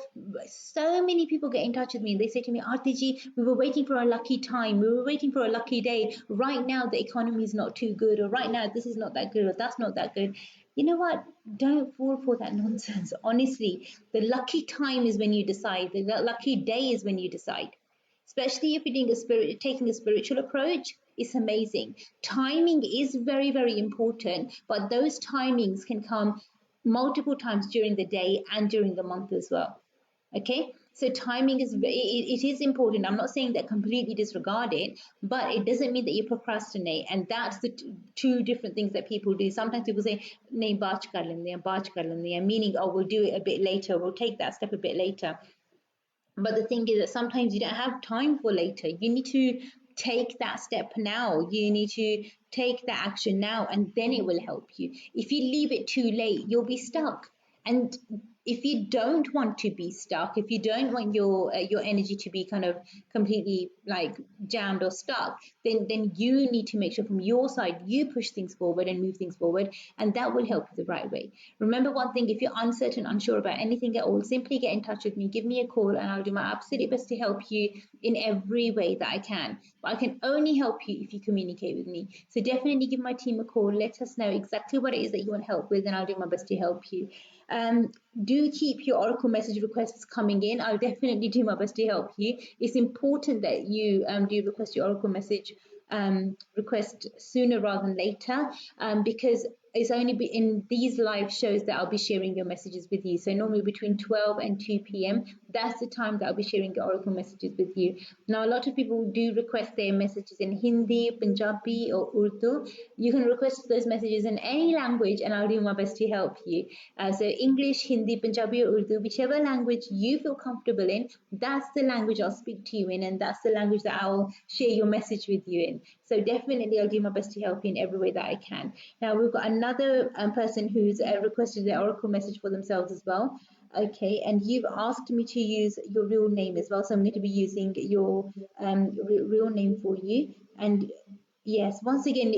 So many people get in touch with me and they say to me, RTG, we were waiting for a lucky time. We were waiting for a lucky day. Right now, the economy is not too good, or right now, this is not that good, or that's not that good. You know what? Don't fall for that nonsense. Honestly, the lucky time is when you decide, the lucky day is when you decide. Especially if you're taking a spiritual approach, it's amazing. Timing is very, very important, but those timings can come multiple times during the day and during the month as well. Okay, so timing it is important. I'm not saying that completely disregard it, but it doesn't mean that you procrastinate, and that's the two different things that people do. Sometimes people say nahi baach kar lenge hain, baach kar lenge hain, meaning, oh, we'll do it a bit later, we'll take that step a bit later. But the thing is that sometimes you don't have time for later. You need to take that step now. You need to take that action now, and then it will help you. If you leave it too late, you'll be stuck. And if you don't want to be stuck, if you don't want your energy to be kind of completely like jammed or stuck, then you need to make sure from your side you push things forward and move things forward, and that will help you the right way. Remember one thing, if you're uncertain, unsure about anything at all, simply get in touch with me, give me a call, and I'll do my absolute best to help you in every way that I can. But I can only help you if you communicate with me. So definitely give my team a call, let us know exactly what it is that you want help with, and I'll do my best to help you. um, do keep your Oracle message requests coming in. I'll definitely do my best to help you. It's important that you do request your Oracle message request sooner rather than later, because it's only in these live shows that I'll be sharing your messages with you. So normally between 12 and 2 p.m., that's the time that I'll be sharing the oracle messages with you. Now, a lot of people do request their messages in Hindi, Punjabi, or Urdu. You can request those messages in any language, and I'll do my best to help you. So, English, Hindi, Punjabi, or Urdu, whichever language you feel comfortable in, that's the language I'll speak to you in, and that's the language that I'll share your message with you in. So, definitely, I'll do my best to help you in every way that I can. Now, we've got another person who's requested the oracle message for themselves as well. Okay, and you've asked me to use your real name as well, so I'm going to be using your real name for you. And yes, once again,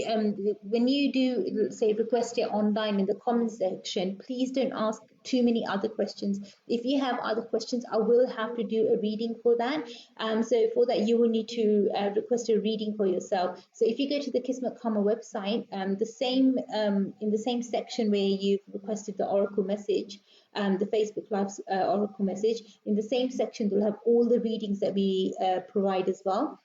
when you do, say, request it online in the comments section, please don't ask too many other questions. If you have other questions, I will have to do a reading for that. So for that, you will need to request a reading for yourself. So if you go to the Kismatkarma website, the same in the same section where you've requested the oracle message, the Facebook Live oracle message, in the same section, they'll have all the readings that we provide as well.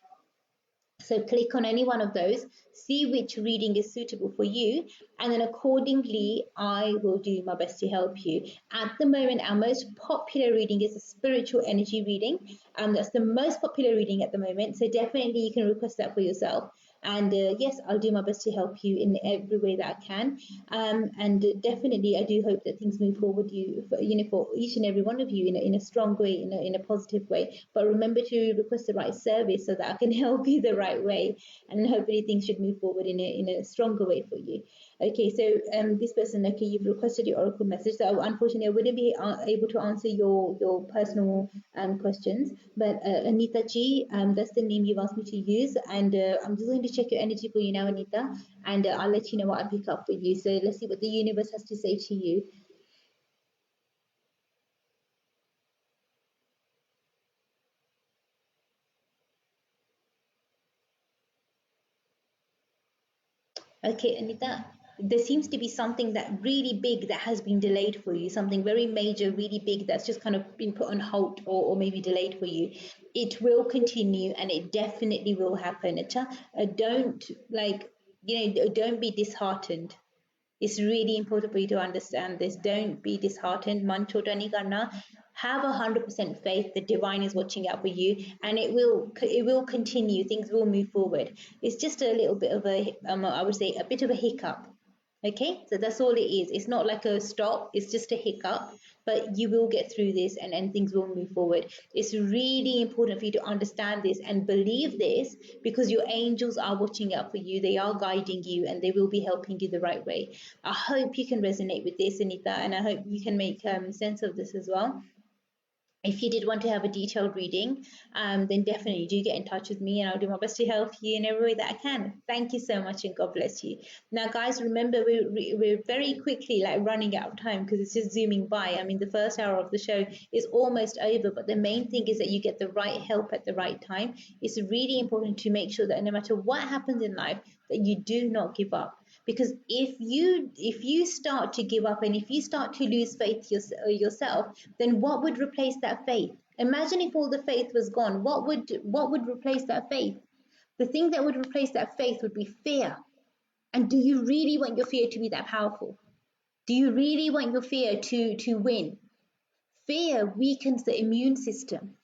So click on any one of those, see which reading is suitable for you, and then accordingly, I will do my best to help you. At the moment, our most popular reading is a spiritual energy reading, and that's the most popular reading at the moment. So definitely you can request that for yourself. And yes, I'll do my best to help you in every way that I can. And definitely, I do hope that things move forward, for each and every one of you in a strong way, in a positive way. But remember to request the right service so that I can help you the right way, and hopefully things should move forward in a stronger way for you. Okay, so this person, okay, you've requested your oracle message. So unfortunately, I wouldn't be able to answer your personal questions. But Anita Ji, that's the name you've asked me to use, and I'm just going to check your energy for you now, Anita, and I'll let you know what I pick up for you. So let's see what the universe has to say to you. Okay, Anita, there seems to be something that really big that has been delayed for you, something very major, really big that's just kind of been put on hold or maybe delayed for you. It will continue and it definitely will happen. Don't don't be disheartened. It's really important for you to understand this. Don't be disheartened. Man chota nahi karna. Have 100% faith. The divine is watching out for you, and it will continue. Things will move forward. It's just a little bit of a I would say a bit of a hiccup. Okay, so that's all it is. It's not like a stop, it's just a hiccup, but you will get through this and things will move forward. It's really important for you to understand this and believe this because your angels are watching out for you. They are guiding you and they will be helping you the right way. I hope you can resonate with this, Anita, and I hope you can make sense of this as well. If you did want to have a detailed reading, then definitely do get in touch with me and I'll do my best to help you in every way that I can. Thank you so much and God bless you. Now, guys, remember we're very quickly like running out of time because it's just zooming by. I mean, the first hour of the show is almost over, but the main thing is that you get the right help at the right time. It's really important to make sure that no matter what happens in life, that you do not give up because if you start to give up and if you start to lose faith yourself, then what would replace that faith? Imagine if all the faith was gone. What would replace that faith? The thing that would replace that faith would be fear. And do you really want your fear to be that powerful? Do you really want your fear to win? Fear weakens the immune system.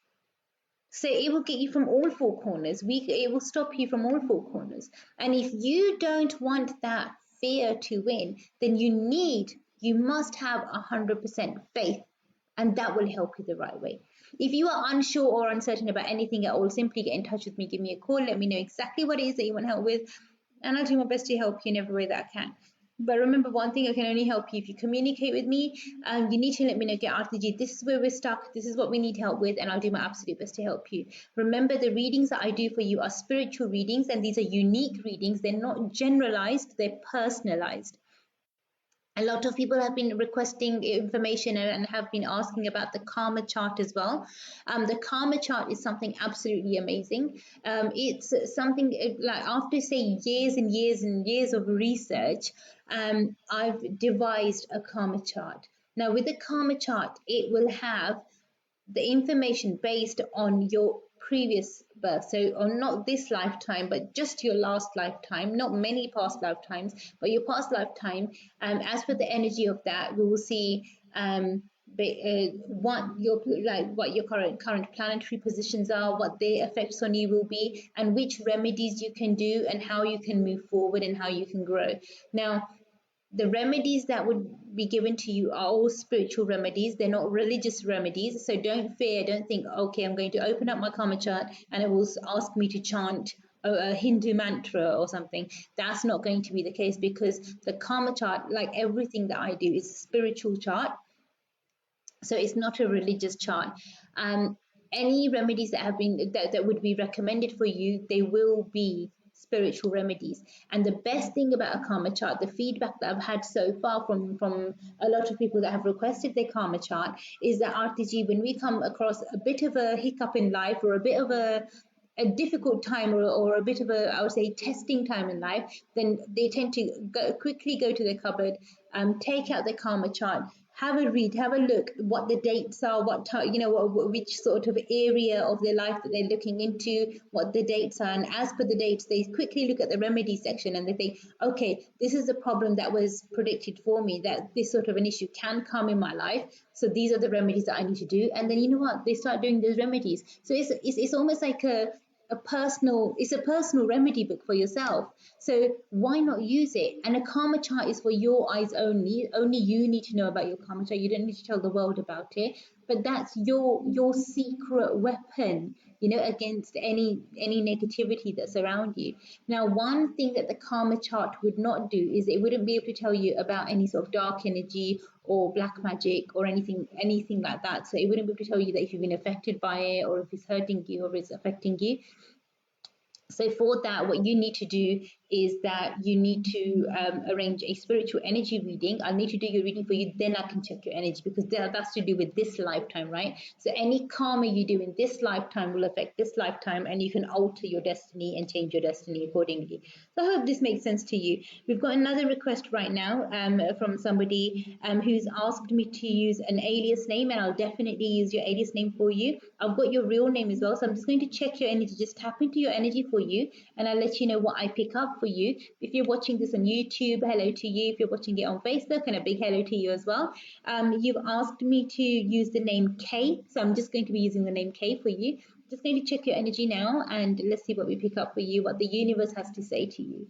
So it will get you from all four corners. It will stop you from all four corners. And if you don't want that fear to win, then you must have 100% faith, and that will help you the right way. If you are unsure or uncertain about anything at all, simply get in touch with me. Give me a call. Let me know exactly what it is that you want help with, and I'll do my best to help you in every way that I can. But remember, one thing I can only help you if you communicate with me. You need to let me know, get RTG, this is where we're stuck, this is what we need help with, and I'll do my absolute best to help you. Remember, the readings that I do for you are spiritual readings, and these are unique readings. They're not generalized, they're personalized. A lot of people have been requesting information and have been asking about the karma chart as well. The karma chart is something absolutely amazing. It's something like after say years and years and years of research, I've devised a karma chart. Now with the karma chart, it will have the information based on your previous birth. So, on not this lifetime, but just your last lifetime, not many past lifetimes, but your past lifetime. As for the energy of that, we will see what your current planetary positions are, what their effects on you will be, and which remedies you can do, and how you can move forward and how you can grow. Now, the remedies that would be given to you are all spiritual remedies. They're not religious remedies. So don't fear. Don't think, okay, I'm going to open up my karma chart and it will ask me to chant a Hindu mantra or something. That's not going to be the case, because the karma chart, like everything that I do, is a spiritual chart. So it's not a religious chart. um, any remedies that have been that would be recommended for you, they will be spiritual remedies. And the best thing about a karma chart, the feedback that I've had so far from a lot of people that have requested their karma chart, is that RTG, when we come across a bit of a hiccup in life, or a bit of a difficult time, or a bit of a, I would say, testing time in life, then they tend to quickly go to their cupboard, take out their karma chart, have a read, have a look what the dates are, what time, which sort of area of their life that they're looking into, what the dates are. And as per the dates, they quickly look at the remedy section and they think, okay, this is a problem that was predicted for me, that this sort of an issue can come in my life. So these are the remedies that I need to do. And then, you know what, they start doing those remedies. So it's almost like a personal remedy book for yourself. So why not use it? And a karma chart is for your eyes only. Only you need to know about your karma chart. You don't need to tell the world about it. But that's your secret weapon, against any negativity that's around you. Now, one thing that the karma chart would not do is it wouldn't be able to tell you about any sort of dark energy or black magic or anything like that. So it wouldn't be able to tell you that if you've been affected by it, or if it's hurting you, or it's affecting you. So for that, what you need to do is that you need to arrange a spiritual energy reading. I'll need to do your reading for you, then I can check your energy, because that's to do with this lifetime, right? So any karma you do in this lifetime will affect this lifetime, and you can alter your destiny and change your destiny accordingly. So I hope this makes sense to you. We've got another request right now from somebody who's asked me to use an alias name, and I'll definitely use your alias name for you. I've got your real name as well, so I'm just going to check your energy, just tap into your energy for you, and I'll let you know what I pick up for you. If you're watching this on YouTube, hello to you. If you're watching it on Facebook, and a big hello to you as well. You've asked me to use the name K, so I'm just going to be using the name K for you. Just going to check your energy now, and let's see what we pick up for you, what the universe has to say to you.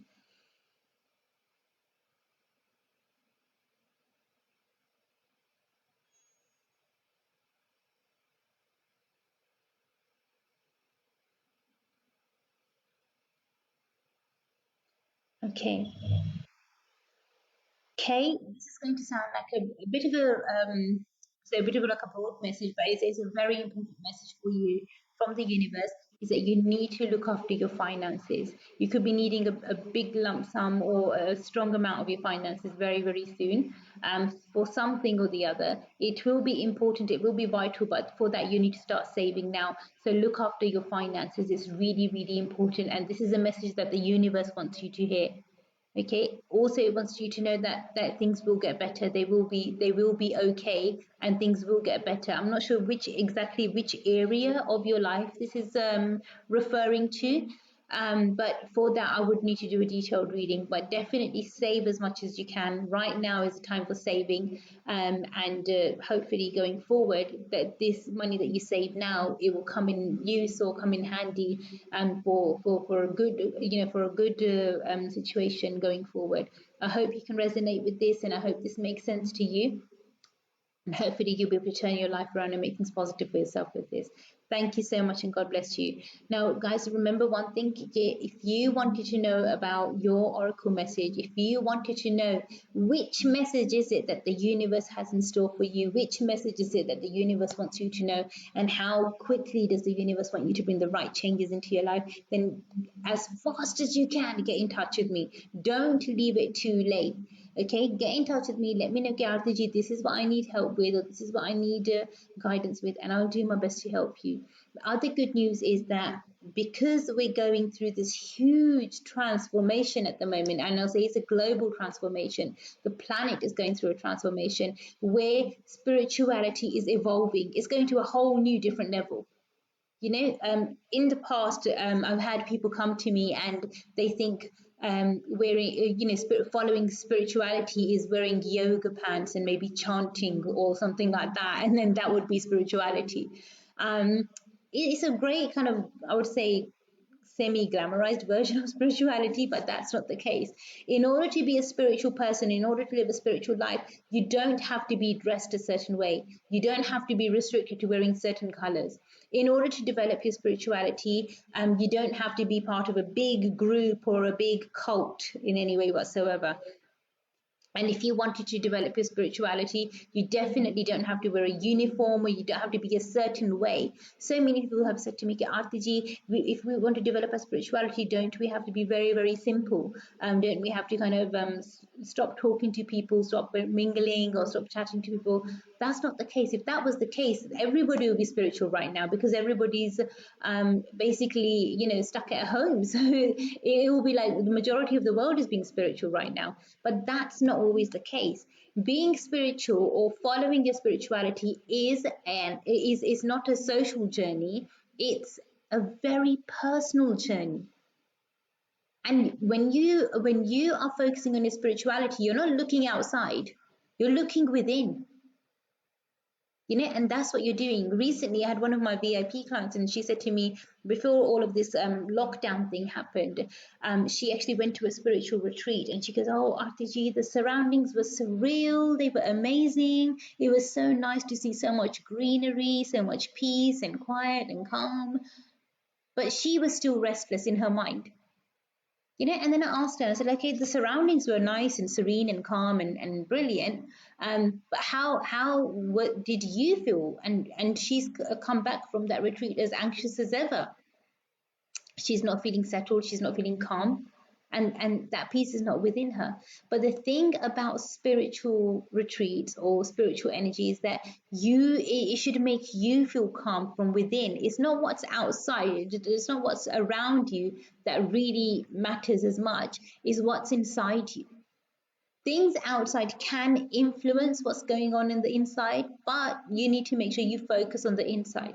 Okay. K, this is going to sound like a bit of a bit of like a broad message, but it's a very important message for you from the universe. Is that you need to look after your finances. You could be needing a big lump sum or a strong amount of your finances very, very soon, for something or the other. It will be important, it will be vital, but for that, you need to start saving now. So look after your finances. It's really, really important. And this is a message that the universe wants you to hear. Okay, also it wants you to know that things will get better. They will be okay, and things will get better. I'm not sure which area of your life this is referring to, but for that I would need to do a detailed reading. But definitely save as much as you can. Right now is the time for saving, and hopefully going forward, that this money that you save now, it will come in use or come in handy, for a good, for a good situation going forward. I hope you can resonate with this, and I hope this makes sense to you. And hopefully you'll be able to turn your life around and make things positive for yourself with this. Thank you so much, and God bless you. Now, guys, remember one thing. If you wanted to know about your oracle message, if you wanted to know which message is it that the universe has in store for you, which message is it that the universe wants you to know, and how quickly does the universe want you to bring the right changes into your life, then as fast as you can, get in touch with me. Don't leave it too late. Okay, get in touch with me. Let me know, Arti, this is what I need help with, or this is what I need guidance with, and I'll do my best to help you. The other good news is that because we're going through this huge transformation at the moment, and I'll say it's a global transformation, the planet is going through a transformation where spirituality is evolving. It's going to a whole new different level. In the past, I've had people come to me and they think, wearing, following spirituality is wearing yoga pants and maybe chanting or something like that, and then that would be spirituality. Um, it's a great kind of, I would say, semi-glamorized version of spirituality, but that's not the case. In order to be a spiritual person, in order to live a spiritual life, you don't have to be dressed a certain way. You don't have to be restricted to wearing certain colors. In order to develop your spirituality, you don't have to be part of a big group or a big cult in any way whatsoever. And if you wanted to develop your spirituality, you definitely don't have to wear a uniform, or you don't have to be a certain way. So many people have said to me, Arti ji, if we want to develop our spirituality, don't we have to be very, very simple? Don't we have to kind of stop talking to people, stop mingling, or stop chatting to people? That's not the case. If that was the case, everybody would be spiritual right now, because everybody's basically, stuck at home. So it will be like the majority of the world is being spiritual right now. But that's not always the case. Being spiritual or following your spirituality is not a social journey. It's a very personal journey. And when you are focusing on your spirituality, you're not looking outside. You're looking within. And that's what you're doing. Recently, I had one of my VIP clients, and she said to me, before all of this lockdown thing happened, she actually went to a spiritual retreat, and she goes, "Oh, Arti, the surroundings were surreal. They were amazing. It was so nice to see so much greenery, so much peace and quiet and calm." But she was still restless in her mind. And then I asked her, I said, okay, the surroundings were nice and serene and calm and brilliant. But what did you feel? And she's come back from that retreat as anxious as ever. She's not feeling settled. She's not feeling calm. And that peace is not within her. But the thing about spiritual retreats or spiritual energy is that it should make you feel calm from within. It's not what's outside, it's not what's around you that really matters as much, is what's inside you. Things outside can influence what's going on in the inside, but you need to make sure you focus on the inside,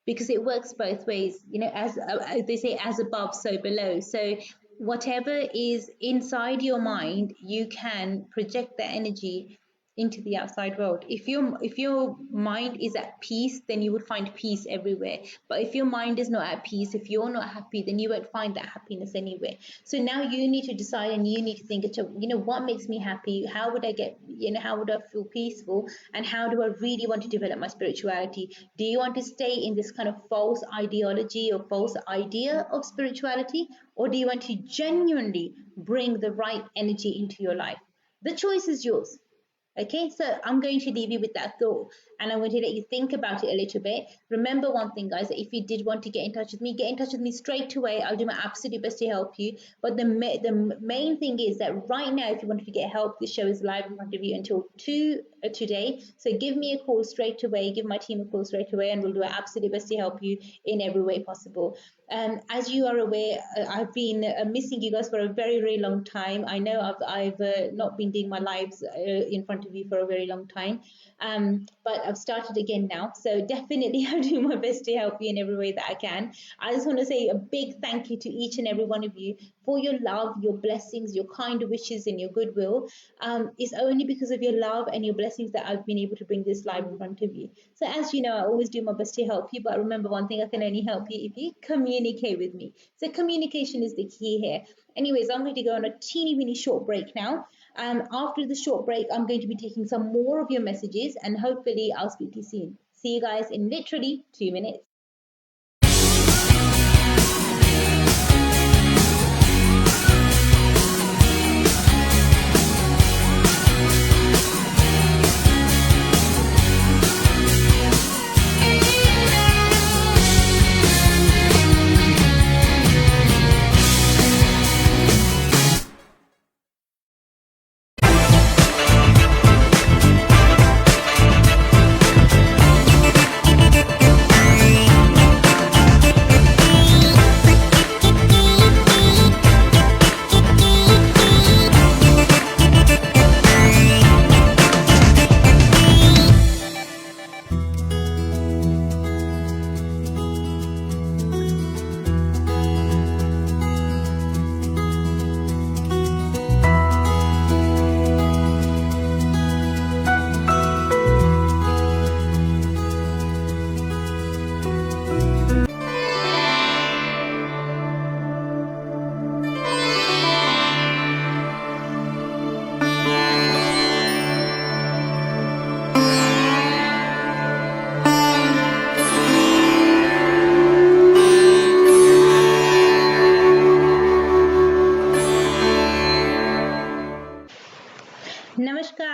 because it works both ways, as they say, as above so below. So whatever is inside your mind, you can project that energy into the outside world. If your mind is at peace, then you would find peace everywhere. But if your mind is not at peace, if you're not happy, then you won't find that happiness anywhere. So now you need to decide, and you need to think, what makes me happy? How would I feel peaceful? And how do I really want to develop my spirituality? Do you want to stay in this kind of false ideology or false idea of spirituality? Or do you want to genuinely bring the right energy into your life? The choice is yours. Okay, so I'm going to leave you with that thought, and I'm going to let you think about it a little bit. Remember one thing, guys, that if you did want to get in touch with me straight away. I'll do my absolute best to help you. But the main thing is that right now, if you wanted to get help, this show is live in front of you until 2 today. So give me a call straight away, give my team a call straight away, and we'll do our absolute best to help you in every way possible. As you are aware, I've been missing you guys for a very, very long time. I know I've not been doing my lives in front of you for a very long time, but I've started again now. So definitely I'll do my best to help you in every way that I can. I just want to say a big thank you to each and every one of you for your love, your blessings, your kind wishes, and your goodwill. It's only because of your love and your blessings that I've been able to bring this live in front of you. So as you know, I always do my best to help you, but remember one thing, I can only help you if you communicate with me. So communication is the key here. Anyways, I'm going to go on a teeny weeny short break now. After the short break, I'm going to be taking some more of your messages, and hopefully I'll speak to you soon. See you guys in literally 2 minutes.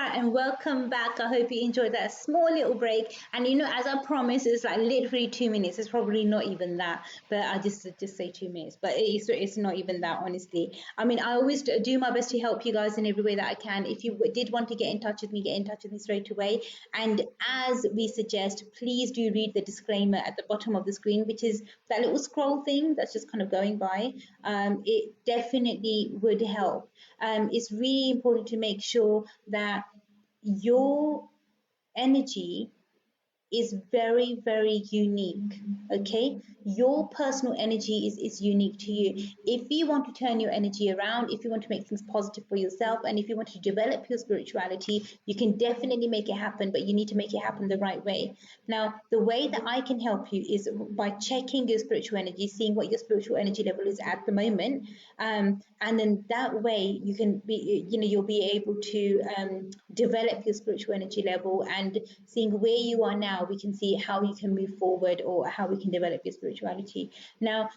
and welcome back. I hope you enjoyed that small little break. And as I promised, it's like literally 2 minutes. It's probably not even that, but I just say 2 minutes. But it's not even that, honestly. I mean, I always do my best to help you guys in every way that I can. If you did want to get in touch with me, get in touch with me straight away. And as we suggest, please do read the disclaimer at the bottom of the screen, which is that little scroll thing that's just kind of going by. It definitely would help. It's really important to make sure that your energy is very, very unique. Okay, your personal energy is unique to you. If you want to turn your energy around, if you want to make things positive for yourself, and if you want to develop your spirituality, you can definitely make it happen, but you need to make it happen the right way. Now, the way that I can help you is by checking your spiritual energy, seeing what your spiritual energy level is at the moment, and then that way you can be, you'll be able to develop your spiritual energy level, and seeing where you are now, we can see how you can move forward or how we can develop your spirituality. Now,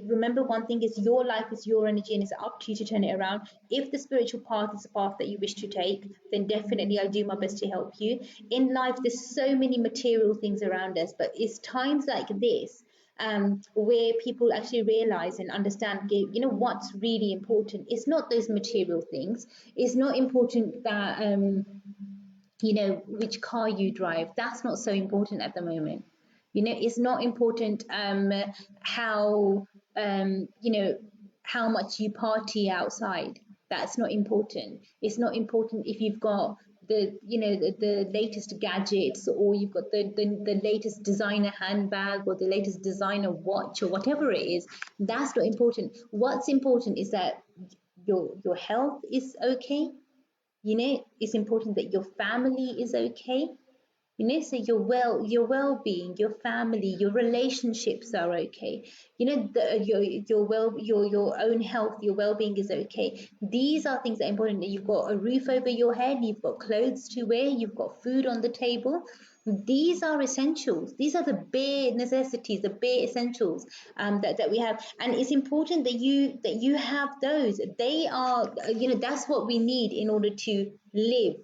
remember, one thing is your life is your energy and it's up to you to turn it around. If the spiritual path is a path that you wish to take, then definitely I'll do my best to help you. In life, there's so many material things around us, but it's times like this where people actually realize and understand, what's really important. It's not those material things. It's not important that which car you drive. That's not so important at the moment. It's not important how how much you party outside. That's not important. It's not important if you've got the latest gadgets, or you've got the latest designer handbag or the latest designer watch or whatever it is. That's not important. What's important is that your health is okay. It's important that your family is okay. So your well-being, your family, your relationships are okay. Your own health, your well-being is okay. These are things that are important. That you've got a roof over your head, you've got clothes to wear, you've got food on the table. These are essentials. These are the bare necessities, the bare essentials that we have, and it's important that you have those. They are, that's what we need in order to live.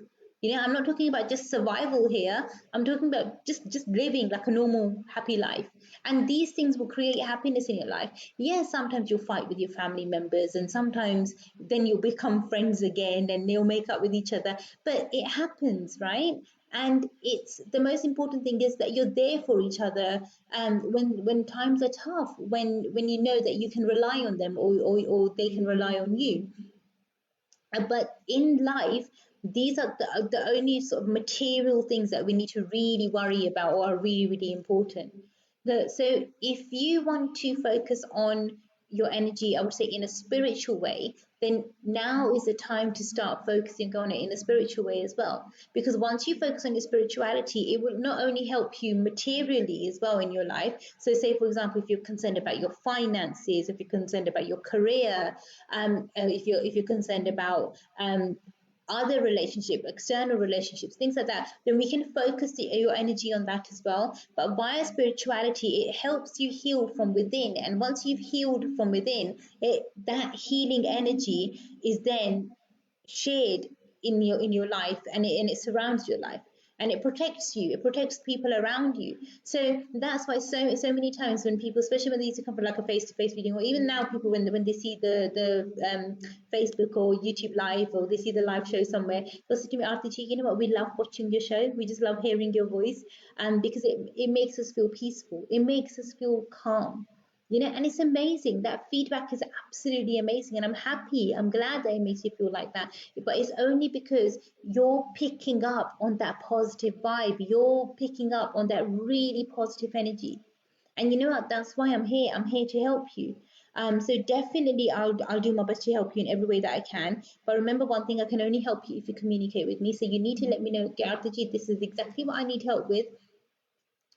I'm not talking about just survival here. I'm talking about just living like a normal, happy life. And these things will create happiness in your life. Yes, sometimes you'll fight with your family members, and sometimes then you'll become friends again and they'll make up with each other. But it happens, right? And it's the most important thing is that you're there for each other when times are tough, when you know that you can rely on them, or they can rely on you. But in life, these are the only sort of material things that we need to really worry about, or are really, really important. So if you want to focus on your energy, I would say in a spiritual way, then now is the time to start focusing on it in a spiritual way as well. Because once you focus on your spirituality, it will not only help you materially as well in your life. So, say for example, if you're concerned about your finances, if you're concerned about your career, if you're concerned about other relationship, external relationships, things like that, then we can focus your energy on that as well. But via spirituality, it helps you heal from within. And once you've healed from within, that healing energy is then shared in your life, and it surrounds your life, and it protects you, it protects people around you. So that's why so many times when people, especially when they used to come for like a face-to-face meeting, or even now people when they see the Facebook or YouTube live, or they see the live show somewhere, they'll say to me, Arti, you know what, we love watching your show, we just love hearing your voice, because it makes us feel peaceful, it makes us feel calm. And it's amazing. That feedback is absolutely amazing, and I'm happy, I'm glad that it makes you feel like that. But it's only because you're picking up on that positive vibe, you're picking up on that really positive energy. And you know what, that's why I'm here to help you. So definitely I'll do my best to help you in every way that I can. But remember one thing, I can only help you if you communicate with me. So you need to let me know, Arti, this is exactly what I need help with.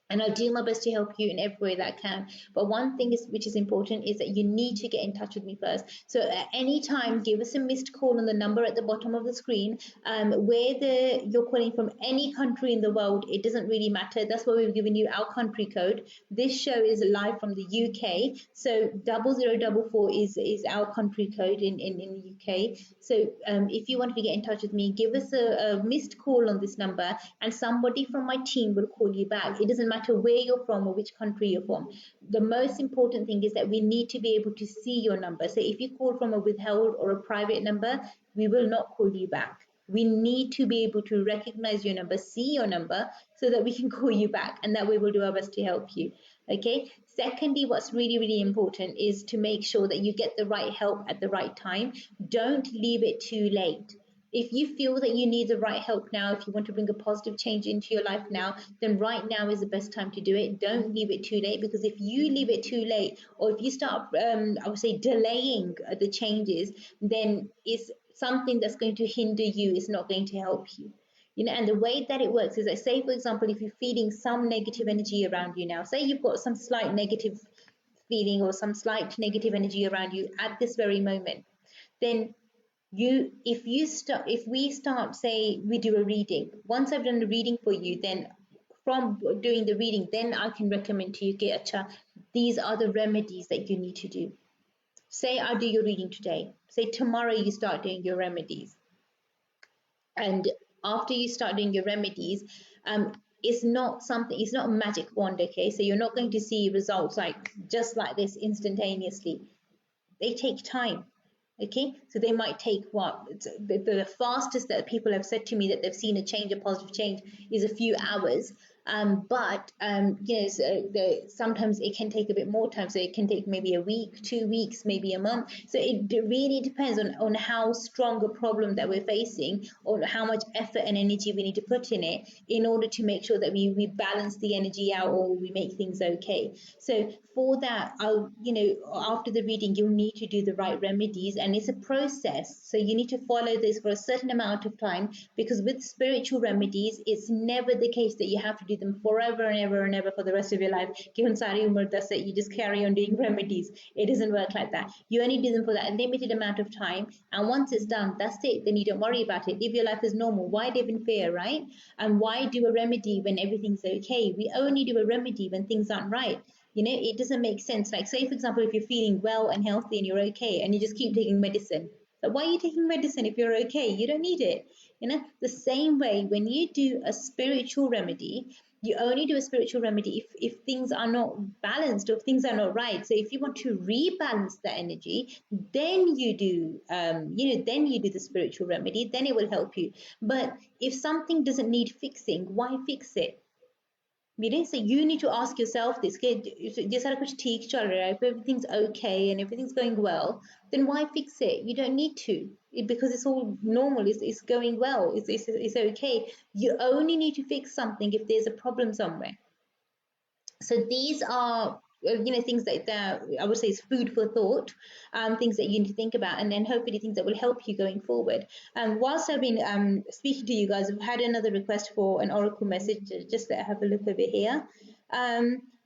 and I'll do my best to help you in every way that I can. But one thing is, which is important, is that you need to get in touch with me first. So at any time, give us a missed call on the number at the bottom of the screen. Whether you're calling from any country in the world, it doesn't really matter. That's why we've given you our country code. This show is live from the UK, so 0044 is our country code in the UK. So if you wanted to get in touch with me, give us a missed call on this number, and somebody from my team will call you back. It doesn't matter where you're from or which country you're from. The most important thing is that we need to be able to see your number. So if you call from a withheld or a private number, we will not call you back. We need to be able to recognize your number, see your number, so that we can call you back, and that way we'll do our best to help you. Okay. Secondly, what's really, really important is to make sure that you get the right help at the right time. Don't leave it too late. If you feel that you need the right help now, if you want to bring a positive change into your life now, then right now is the best time to do it. Don't leave it too late, because if you leave it too late, or if you start, I would say, delaying the changes, then it's something that's going to hinder you. It's not going to help you. And the way that it works is that, say, for example, if you're feeling some negative energy around you now, say you've got some slight negative feeling or some slight negative energy around you at this very moment, then if we start, say we do a reading, once I've done the reading for you, then from doing the reading, then I can recommend to you, okay, acha, these are the remedies that you need to do. Say I do your reading today, say tomorrow you start doing your remedies, and after you start doing your remedies, it's not a magic wand, okay? So you're not going to see results like just like this instantaneously. They take time. Okay, so they might take what the fastest that people have said to me that they've seen a change, a positive change, is a few hours. Sometimes it can take a bit more time. So it can take maybe a week, 2 weeks, maybe a month. So it really depends on how strong a problem that we're facing, or how much effort and energy we need to put in it in order to make sure that we balance the energy out, or we make things okay. So for that, after the reading, you'll need to do the right remedies, and it's a process. So you need to follow this for a certain amount of time, because with spiritual remedies, it's never the case that you have to do them forever and ever and ever for the rest of your life. Given Sari Umar, that's it, you just carry on doing remedies. It doesn't work like that. You only do them for that limited amount of time, and once it's done, that's it. Then you don't worry about it. Live your life as normal. Why live in fear, right? And why do a remedy when everything's okay? We only do a remedy when things aren't right. It doesn't make sense. Like, say, for example, if you're feeling well and healthy and you're okay, and you just keep taking medicine. So why are you taking medicine if you're okay? You don't need it. The same way, when you do a spiritual remedy, you only do a spiritual remedy if things are not balanced, or if things are not right. So if you want to rebalance the energy, then you do, then you do the spiritual remedy. Then it will help you. But if something doesn't need fixing, why fix it? So you need to ask yourself this, कि ये सारा कुछ ठीक चल रहा है, if everything's okay and everything's going well, then why fix it? You don't need to, because it's all normal, it's going well, it's okay. You only need to fix something if there's a problem somewhere. So these are things that I would say is food for thought, things that you need to think about, and then hopefully things that will help you going forward. Whilst I've been speaking to you guys, I've had another request for an oracle message. Just let have a look over here.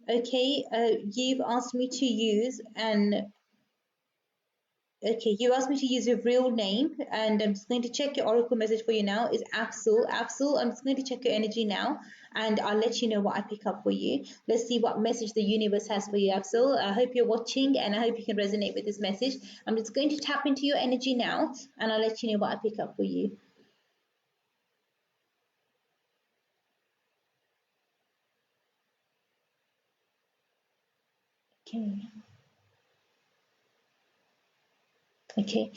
Okay, you've asked me to use an Okay, you asked me to use your real name, and I'm just going to check your oracle message for you now. Is Afsul. Afsul, I'm just going to check your energy now, and I'll let you know what I pick up for you. Let's see what message the universe has for you, Afsul. I hope you're watching, and I hope you can resonate with this message. I'm just going to tap into your energy now, and I'll let you know what I pick up for you. Okay. Okay,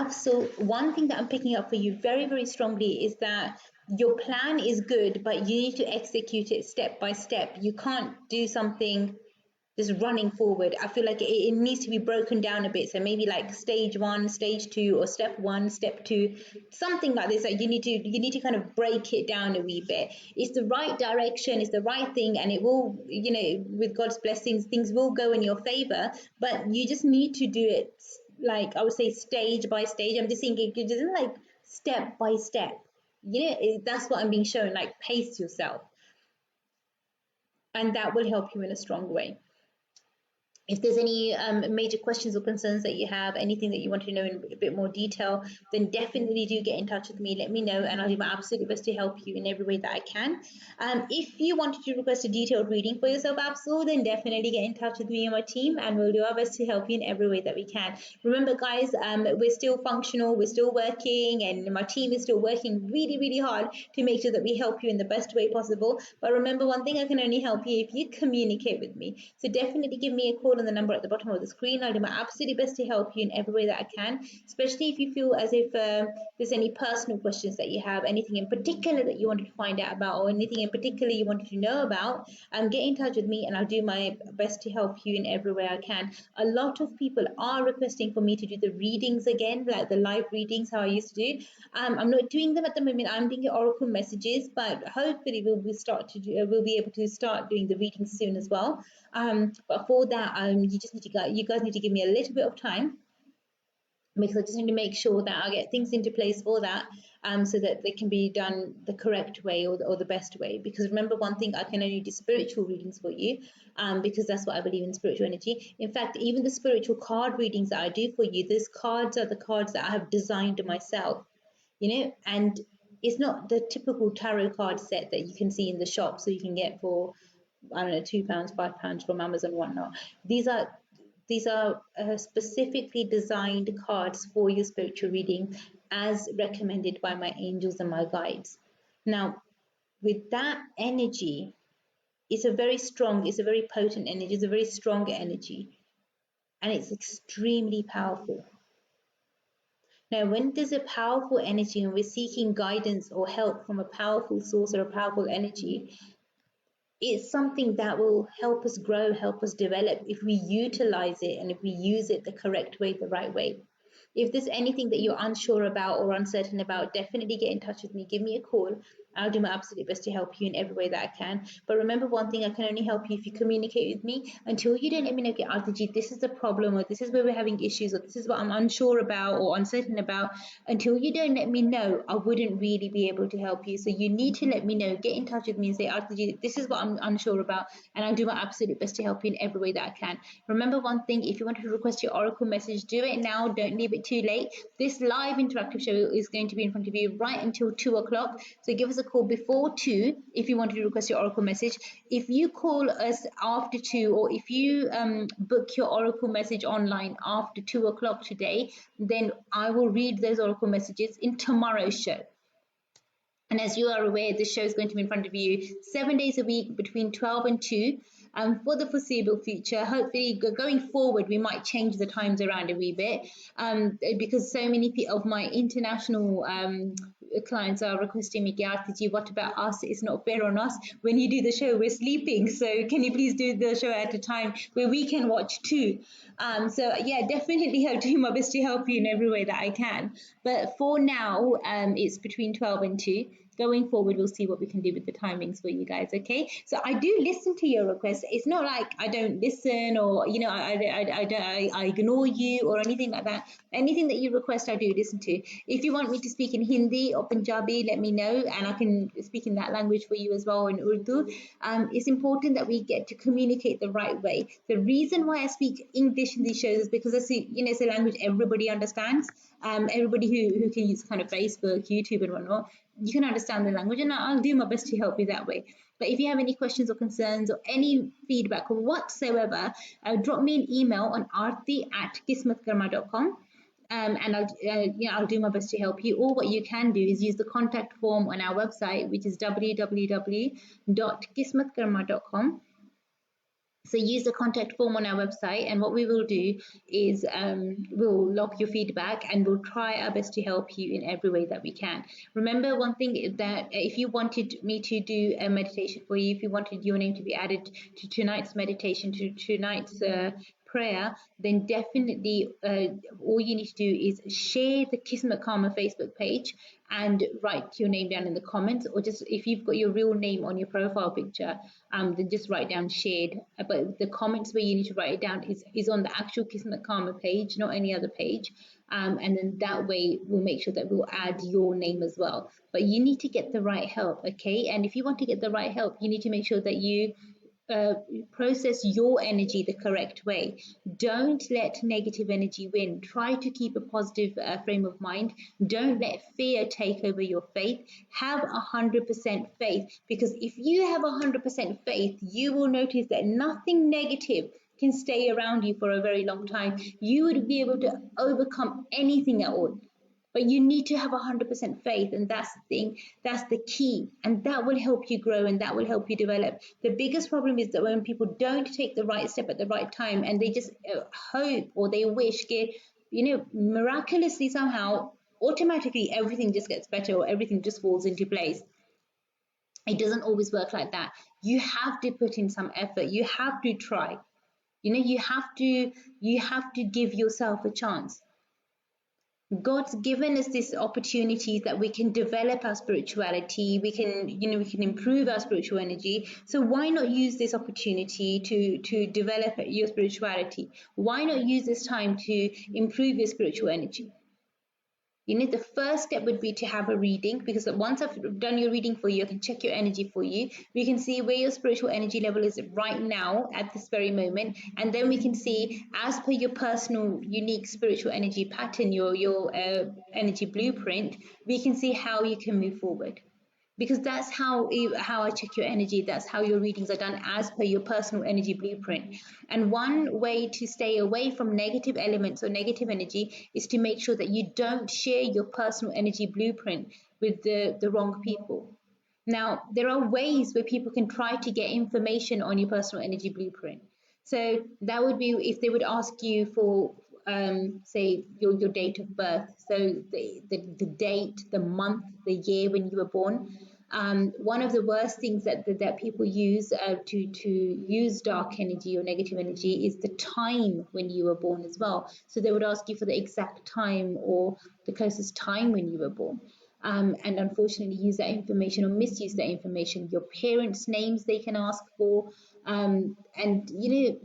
so one thing that I'm picking up for you very, very strongly is that your plan is good, but you need to execute it step by step. You can't do something just running forward. I feel like it needs to be broken down a bit. So maybe like stage one, stage two, or step one, step two, something like this. Like you need to kind of break it down a wee bit. It's the right direction, it's the right thing, and it will, with God's blessings, things will go in your favor. But you just need to do it, like I would say, stage by stage. I'm just thinking, just like step by step. That's what I'm being shown. Like, pace yourself. and that will help you in a strong way. If there's any major questions or concerns that you have, anything that you want to know in a bit more detail, then definitely do get in touch with me. Let me know, and I'll do my absolute best to help you in every way that I can. If you wanted to request a detailed reading for yourself, Absol, then definitely get in touch with me and my team, and we'll do our best to help you in every way that we can. Remember, guys, we're still functional, we're still working, and my team is still working really, really hard to make sure that we help you in the best way possible. But remember, one thing, I can only help you if you communicate with me. So definitely give me a call on the number at the bottom of the screen. I'll do my absolute best to help you in every way that I can, especially if you feel as if there's any personal questions that you have, anything in particular that you wanted to find out about, or anything in particular you wanted to know about, get in touch with me and I'll do my best to help you in every way I can. A lot of people are requesting for me to do the readings again, like the live readings, how I used to do. I'm not doing them at the moment. I'm doing oracle messages, but hopefully we'll be able to start doing the readings soon as well. But for that, you guys need to give me a little bit of time, because I just need to make sure that I get things into place for that, so that they can be done the correct way, or the best way. Because remember one thing, I can only do spiritual readings for you, because that's what I believe in, spiritual energy. In fact, even the spiritual card readings that I do for you, those cards are the cards that I have designed myself, and it's not the typical tarot card set that you can see in the shop, so you can get for, I don't know, £2, £5 from Amazon and whatnot. These are specifically designed cards for your spiritual reading, as recommended by my angels and my guides. Now, with that energy, it's a very strong, it's a very potent energy, it's a very strong energy, and it's extremely powerful. Now, when there's a powerful energy and we're seeking guidance or help from a powerful source or a powerful energy, it's something that will help us grow, help us develop if we utilize it and if we use it the correct way, the right way. If there's anything that you're unsure about or uncertain about, definitely get in touch with me. Give me a call. I'll do my absolute best to help you in every way that I can. But remember one thing, I can only help you if you communicate with me. Until you don't let me know, okay, Arti, this is the problem, or this is where we're having issues, or this is what I'm unsure about or uncertain about. Until you don't let me know, I wouldn't really be able to help you. So you need to let me know. Get in touch with me and say, Arti, this is what I'm unsure about, and I'll do my absolute best to help you in every way that I can. Remember one thing, if you want to request your oracle message, do it now. Don't leave it too late. This live interactive show is going to be in front of you right until 2 o'clock. So give us a call before 2 if you want to request your oracle message. If you call us after 2, or if you book your oracle message online after 2 o'clock today, then I will read those oracle messages in tomorrow's show. And as you are aware, this show is going to be in front of you 7 days a week between 12 and 2 for the foreseeable future. Hopefully, going forward, we might change the times around a wee bit, because so many of my international clients are requesting me, Arti, what about us? It's not fair on us. When you do the show, we're sleeping. So can you please do the show at a time where we can watch too? So yeah, definitely I'll do my best to help you in every way that I can. But for now, it's between 12 and 2. Going forward, we'll see what we can do with the timings for you guys, okay? So I do listen to your requests. It's not like I don't listen, or, I ignore you or anything like that. Anything that you request, I do listen to. If you want me to speak in Hindi or Punjabi, let me know, and I can speak in that language for you as well, in Urdu. It's important that we get to communicate the right way. The reason why I speak English in these shows is because it's a language everybody understands. Everybody who can use kind of Facebook, YouTube, and whatnot, you can understand the language, and I'll do my best to help you that way. But if you have any questions or concerns or any feedback or whatsoever, drop me an email on arti@kismatkarma.com. And I'll do my best to help you. Or what you can do is use the contact form on our website, which is www.kismatkarma.com. So use the contact form on our website, and what we will do is we'll log your feedback and we'll try our best to help you in every way that we can. Remember one thing, that if you wanted me to do a meditation for you, if you wanted your name to be added to tonight's meditation, to tonight's prayer, then definitely all you need to do is share the Kismatkarma Facebook page and write your name down in the comments, or just if you've got your real name on your profile picture, then just write down shared. But the comments where you need to write it down is on the actual Kismatkarma page, not any other page. And then that way we'll make sure that we'll add your name as well. But you need to get the right help, okay? And if you want to get the right help, you need to make sure that you uh, process your energy the correct way. Don't let negative energy win. Try to keep a positive frame of mind. Don't let fear take over your faith. Have 100% faith, because if you have 100% faith, you will notice that nothing negative can stay around you for a very long time. You would be able to overcome anything at all, but you need to have 100% faith, and that's the thing, that's the key, and that will help you grow and that will help you develop. The biggest problem is that when people don't take the right step at the right time, and they just hope or they wish, miraculously somehow automatically everything just gets better or everything just falls into place. It doesn't always work like that. You have to put in some effort, you have to try, you have to give yourself a chance. God's given us this opportunity that we can develop our spirituality, we can improve our spiritual energy. So why not use this opportunity to develop your spirituality? Why not use this time to improve your spiritual energy? The first step would be to have a reading, because once I've done your reading for you, I can check your energy for you. We can see where your spiritual energy level is right now at this very moment, and then we can see, as per your personal unique spiritual energy pattern, your energy blueprint, we can see how you can move forward, because that's how I check your energy. That's how your readings are done, as per your personal energy blueprint. And one way to stay away from negative elements or negative energy is to make sure that you don't share your personal energy blueprint with the wrong people. Now, there are ways where people can try to get information on your personal energy blueprint. So that would be if they would ask you for, say, your date of birth. So the date, the month, the year when you were born. One of the worst things that people use to use dark energy or negative energy is the time when you were born as well. So they would ask you for the exact time or the closest time when you were born. And unfortunately use that information or misuse that information. Your parents' names they can ask for, and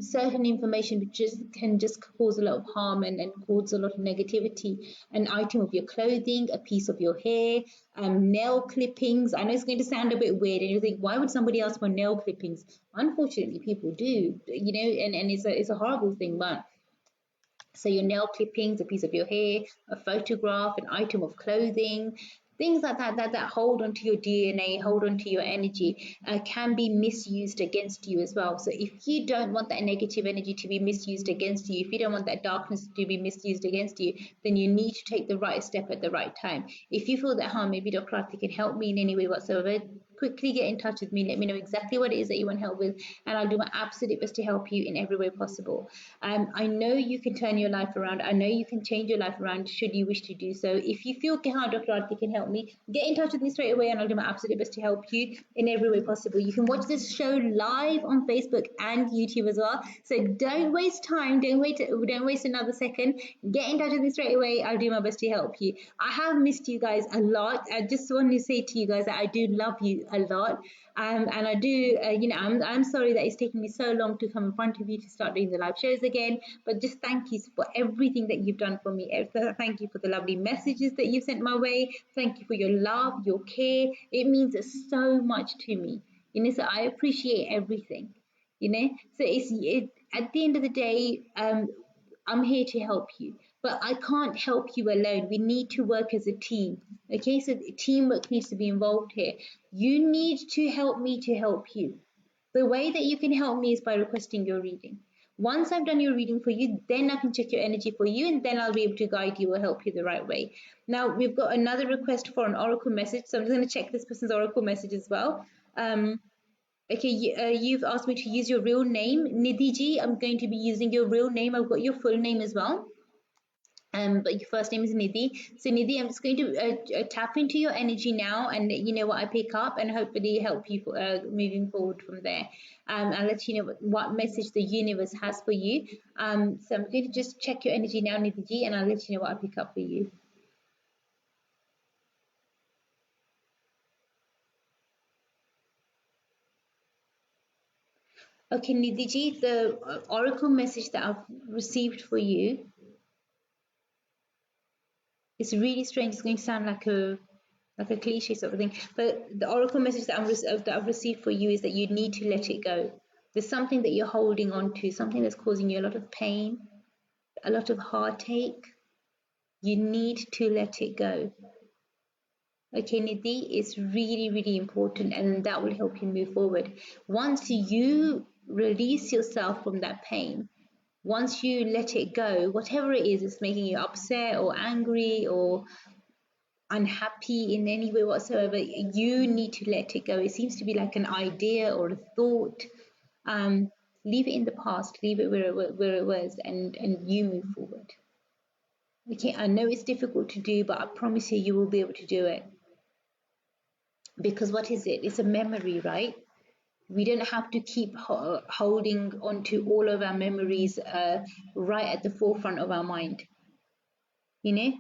certain information which can just cause a lot of harm and cause a lot of negativity. An item of your clothing, a piece of your hair, nail clippings. I know it's going to sound a bit weird, and you think, why would somebody ask for nail clippings? Unfortunately, people do, and it's a horrible thing, but so your nail clippings, a piece of your hair, a photograph, an item of clothing, things like that hold onto your DNA, hold onto your energy, can be misused against you as well. So if you don't want that negative energy to be misused against you, if you don't want that darkness to be misused against you, then you need to take the right step at the right time. If you feel that, maybe Dr. Arti can help me in any way whatsoever, quickly get in touch with me. Let me know exactly what it is that you want help with, and I'll do my absolute best to help you in every way possible. I know you can turn your life around. I know you can change your life around should you wish to do so. If you feel, Dr. Arti can help me, get in touch with me straight away, and I'll do my absolute best to help you in every way possible. You can watch this show live on Facebook and YouTube as well. So don't waste time. Don't waste another second. Get in touch with me straight away. I'll do my best to help you. I have missed you guys a lot. I just want to say to you guys that I do love you a lot. And I do, I'm sorry that it's taken me so long to come in front of you to start doing the live shows again. But just thank you for everything that you've done for me. Thank you for the lovely messages that you've sent my way. Thank you for your love, your care. It means so much to me. So I appreciate everything. So at the end of the day, I'm here to help you, but I can't help you alone. We need to work as a team. Okay, so teamwork needs to be involved here. You need to help me to help you. The way that you can help me is by requesting your reading. Once I've done your reading for you, then I can check your energy for you, and then I'll be able to guide you or help you the right way. Now, we've got another request for an oracle message, so I'm just going to check this person's oracle message as well. Okay, you've asked me to use your real name, Nidhi ji. I'm going to be using your real name. I've got your full name as well. But your first name is Nidhi. So Nidhi, I'm just going to tap into your energy now, and you know what I pick up, and hopefully help you moving forward from there. I'll let you know what message the universe has for you. So I'm going to just check your energy now, Nidhi ji, and I'll let you know what I pick up for you. Okay, Nidhi ji, the oracle message that I've received for you, it's really strange. It's going to sound like a cliche sort of thing, but the oracle message that I've received for you is that you need to let it go. There's something that you're holding on to, something that's causing you a lot of pain, a lot of heartache. You need to let it go. Okay, Nidhi, it's really, really important, and that will help you move forward. Once you release yourself from that pain, once you let it go, whatever it is, it's making you upset or angry or unhappy in any way whatsoever, you need to let it go. It seems to be like an idea or a thought. Um, Leave it in the past, leave it where it was, and you move forward. Okay, I know it's difficult to do, but I promise you, you will be able to do it. Because what is it? It's a memory, right? We don't have to keep holding on to all of our memories right at the forefront of our mind, you know?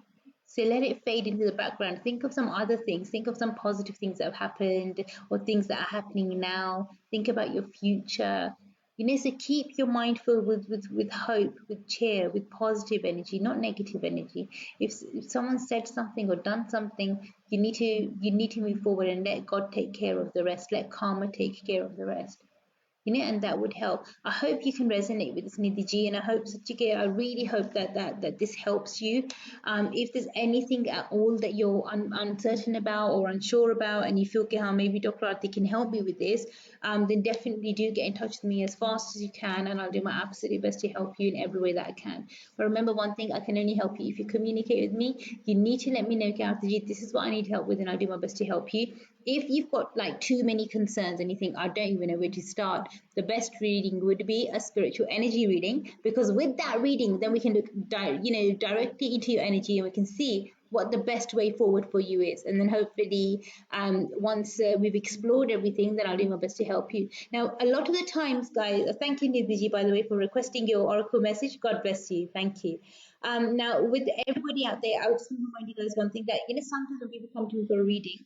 So let it fade into the background. Think of some other things. Think of some positive things that have happened or things that are happening now. Think about your future. You know, so keep your mind filled with hope, with cheer, with positive energy, not negative energy. If someone said something or done something, you need to move forward and let God take care of the rest. Let karma take care of the rest, and that would help. I hope you can resonate with this, Nidhi, and I hope Satyake, I really hope that this helps you. If there's anything at all that you're uncertain about or unsure about, and you feel, okay, how maybe Dr. Arti can help me with this, then definitely do get in touch with me as fast as you can, and I'll do my absolute best to help you in every way that I can. But remember one thing, I can only help you if you communicate with me. You need to let me know, okay, Arti, this is what I need help with, and I'll do my best to help you. If you've got like too many concerns and you think, I don't even know where to start, the best reading would be a spiritual energy reading, because with that reading, then we can look directly into your energy, and we can see what the best way forward for you is. And then hopefully, once we've explored everything, then I'll do my best to help you. Now, a lot of the times, guys, thank you, Nidhi, by the way, for requesting your oracle message. God bless you. Thank you. Now, with everybody out there, I would just remind you guys one thing, that sometimes when people come to me for a reading,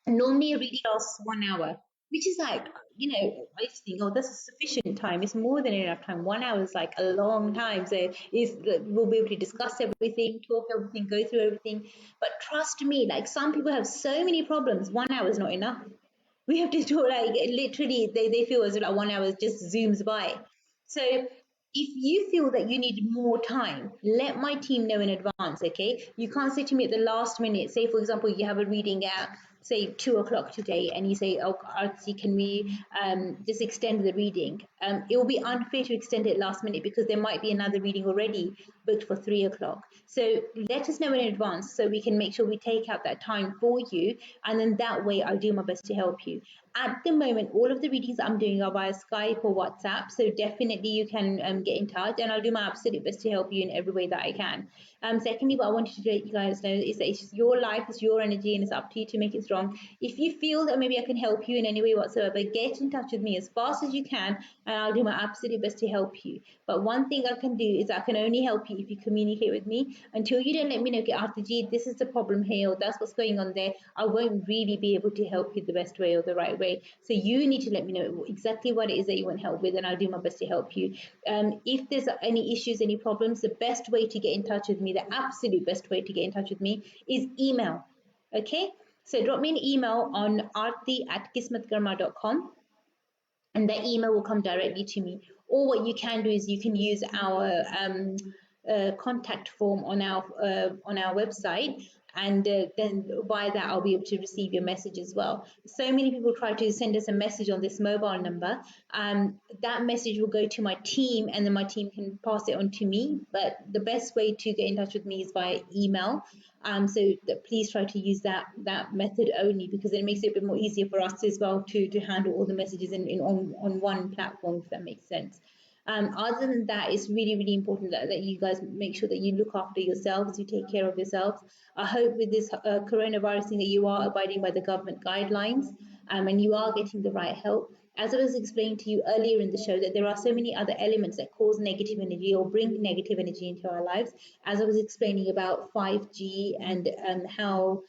normally a reading lasts 1 hour, which is like, I just think, oh, that's sufficient time. It's more than enough time. 1 hour is like a long time. So we'll be able to discuss everything, talk everything, go through everything. But trust me, like some people have so many problems, 1 hour is not enough. We have to do like literally, they feel as though like 1 hour just zooms by. So if you feel that you need more time, let my team know in advance, okay? You can't say to me at the last minute, say, for example, you have a reading at, say, 2 o'clock today, and you say, oh, Arti, can we just extend the reading? It will be unfair to extend it last minute because there might be another reading already booked for 3 o'clock. So let us know in advance so we can make sure we take out that time for you, and then that way I'll do my best to help you. At the moment, all of the readings I'm doing are via Skype or WhatsApp, so definitely you can get in touch, and I'll do my absolute best to help you in every way that I can. Secondly, what I wanted to let you guys know is that it's your life, it's your energy, and it's up to you to make it strong. If you feel that maybe I can help you in any way whatsoever, get in touch with me as fast as you can, and I'll do my absolute best to help you. But one thing I can do is I can only help you if you communicate with me. Until you don't let me know, okay, Arti G, this is the problem here, or that's what's going on there, I won't really be able to help you the best way or the right way. So you need to let me know exactly what it is that you want help with, and I'll do my best to help you. If there's any issues, any problems, the best way to get in touch with me, the absolute best way to get in touch with me is email. Okay? So drop me an email on arti@kismatkarma.com, and that email will come directly to me. Or what you can do is you can use our contact form on our website, and then by that I'll be able to receive your message as well. So many people try to send us a message on this mobile number. That message will go to my team, and then my team can pass it on to me. But the best way to get in touch with me is by email. So please try to use that method only, because it makes it a bit more easier for us as well to handle all the messages on one platform, if that makes sense. Other than that, it's really, really important that you guys make sure that you look after yourselves, you take care of yourselves. I hope with this coronavirus thing that you are abiding by the government guidelines, and you are getting the right help. As I was explaining to you earlier in the show, that there are so many other elements that cause negative energy or bring negative energy into our lives. As I was explaining about 5G and how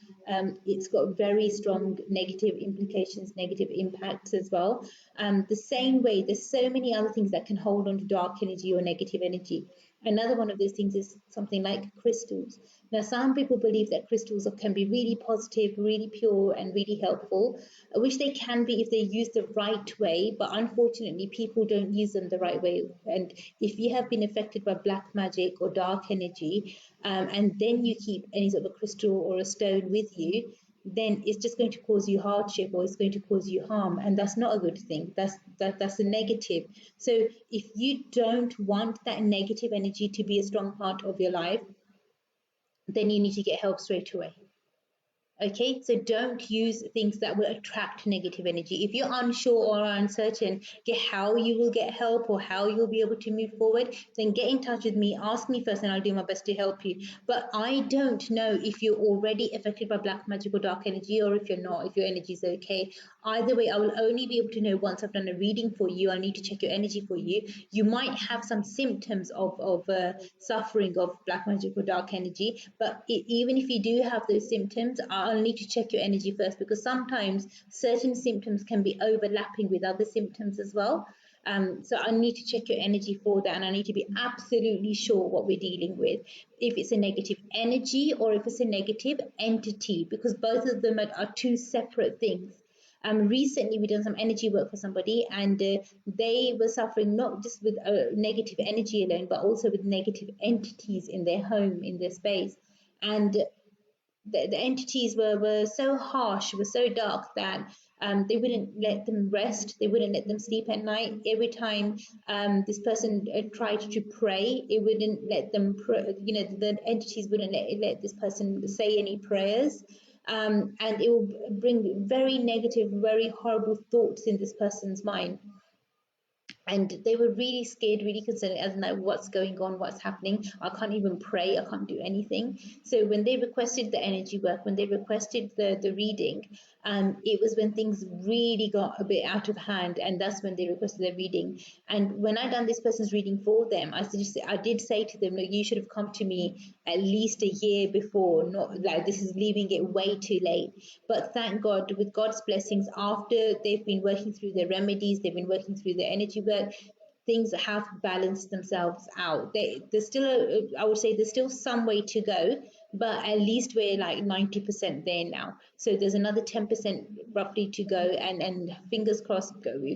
it's got very strong negative implications, negative impacts as well. The same way, there's so many other things that can hold on to dark energy or negative energy. Another one of those things is something like crystals. Now, some people believe that crystals can be really positive, really pure, and really helpful, which they can be if they're used the right way. But unfortunately, people don't use them the right way. And if you have been affected by black magic or dark energy, and then you keep any sort of a crystal or a stone with you, then it's just going to cause you hardship or it's going to cause you harm, and that's not a good thing. That's a negative. So if you don't want that negative energy to be a strong part of your life, then you need to get help straight away. Okay, so don't use things that will attract negative energy. If you're unsure or uncertain get how you will get help or how you'll be able to move forward, then get in touch with me. Ask me first, and I'll do my best to help you. But I don't know if you're already affected by black magic or dark energy, or if you're not, if your energy is okay. Either way, I will only be able to know once I've done a reading for you. I need to check your energy for you. You might have some symptoms of suffering of black magic or dark energy, but even if you do have those symptoms, I'll need to check your energy first, because sometimes certain symptoms can be overlapping with other symptoms as well. So I need to check your energy for that, and I need to be absolutely sure what we're dealing with, if it's a negative energy or if it's a negative entity, because both of them are two separate things. Recently, we done some energy work for somebody, and they were suffering not just with negative energy alone, but also with negative entities in their home, in their space. And the entities were so harsh, were so dark that they wouldn't let them rest. They wouldn't let them sleep at night. Every time this person tried to pray, it wouldn't let them pray. You know, the entities wouldn't let this person say any prayers. And it will bring very negative, very horrible thoughts in this person's mind, and they were really scared, really concerned, as in like, what's going on, what's happening. I can't even pray, I can't do anything. So when they requested the energy work, when they requested the reading, it was when things really got a bit out of hand, and that's when they requested the reading. And when I done this person's reading for them, I did say to them, look, you should have come to me at least a year before, not like this is leaving it way too late. But thank God, with God's blessings, after they've been working through their remedies, they've been working through their energy work, things have balanced themselves out. There's still I would say there's still some way to go, but at least we're like 90% there now. So there's another 10% roughly to go, and fingers crossed,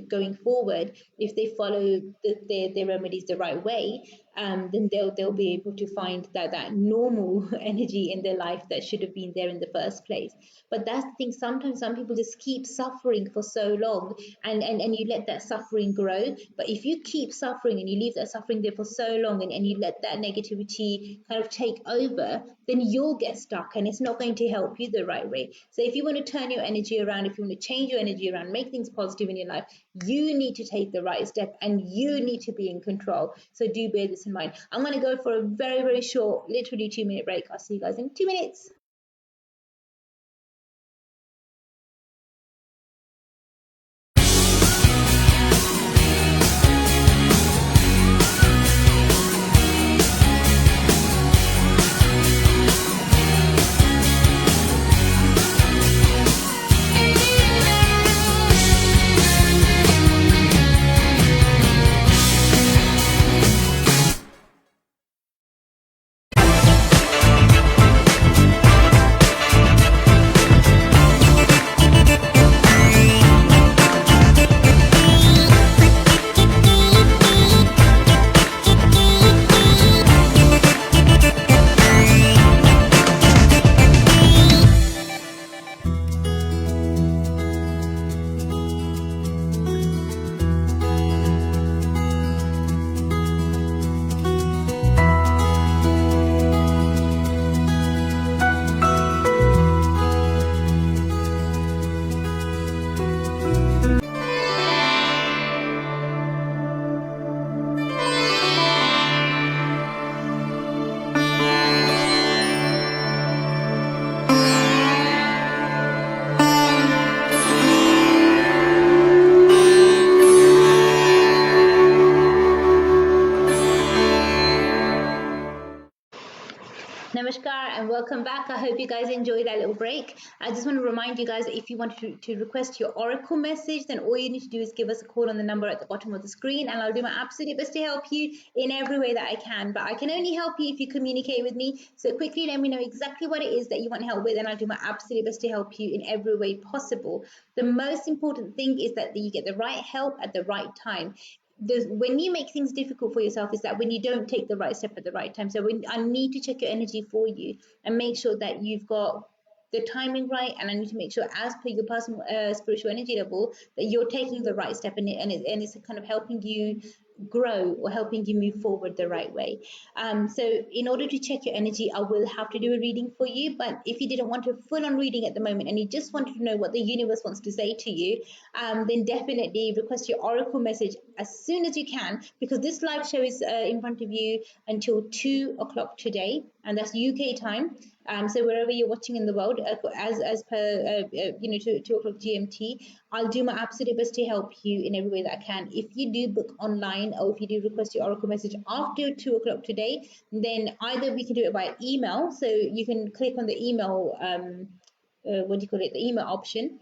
going forward, if they follow their remedies the right way, then they'll be able to find that normal energy in their life that should have been there in the first place. But that's the thing, sometimes some people just keep suffering for so long, and you let that suffering grow. But if you keep suffering and you leave that suffering there for so long, and you let that negativity kind of take over, then you'll get stuck, and it's not going to help you the right way. So if you want to turn your energy around, if you want to change your energy around, make things positive in your life, you need to take the right step, and you need to be in control. So do bear this in mind. I'm going to go for a very, very short, literally 2-minute break. I'll see you guys in 2 minutes. welcome back. I hope you guys enjoyed that little break. I just want to remind you guys that if you want to request your Oracle message, then all you need to do is give us a call on the number at the bottom of the screen, and I'll do my absolute best to help you in every way that I can. But I can only help you if you communicate with me. So quickly let me know exactly what it is that you want help with, and I'll do my absolute best to help you in every way possible. The most important thing is that you get the right help at the right time. When you make things difficult for yourself is that when you don't take the right step at the right time. So I need to check your energy for you and make sure that you've got the timing right, and I need to make sure, as per your personal spiritual energy level, that you're taking the right step, and it's kind of helping you grow or helping you move forward the right way. So in order to check your energy, I will have to do a reading for you. But if you didn't want a full-on reading at the moment and you just wanted to know what the universe wants to say to you, then definitely request your oracle message as soon as you can, because this live show is in front of you until 2 o'clock today, and that's UK time. So wherever you're watching in the world, as per 2 o'clock GMT, I'll do my absolute best to help you in every way that I can. If you do book online, or if you do request your oracle message after 2 o'clock today, then either we can do it by email, so you can click on the email, what do you call it, the email option,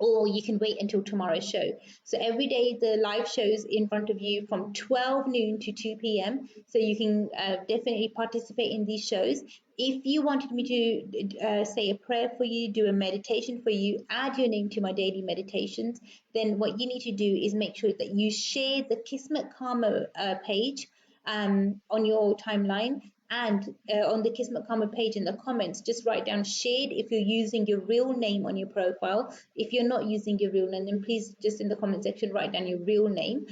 or you can wait until tomorrow's show. So every day the live shows in front of you from 12 noon to 2 p.m. So you can definitely participate in these shows. If you wanted me to say a prayer for you, do a meditation for you, add your name to my daily meditations, then what you need to do is make sure that you share the Kismet Karma page on your timeline, and on the Kismet Karma page in the comments, just write down shared if you're using your real name on your profile. If you're not using your real name, then please just in the comment section write down your real name,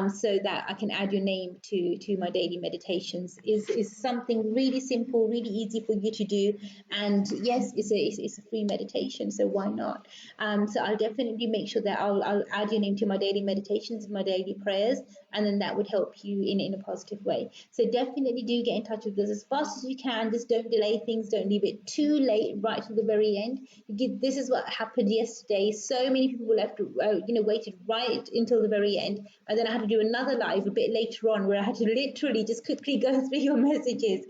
so that I can add your name to my daily meditations. Is something really simple, really easy for you to do, and yes, it's a free meditation, so why not? So I'll definitely make sure that I'll add your name to my daily meditations, my daily prayers, and then that would help you in a positive way. So definitely do get in touch with us as fast as you can. Just don't delay things. Don't leave it too late, right to the very end. This is what happened yesterday. So many people left, waited right until the very end, and then I had to do another live a bit later on where I had to literally just quickly go through your messages,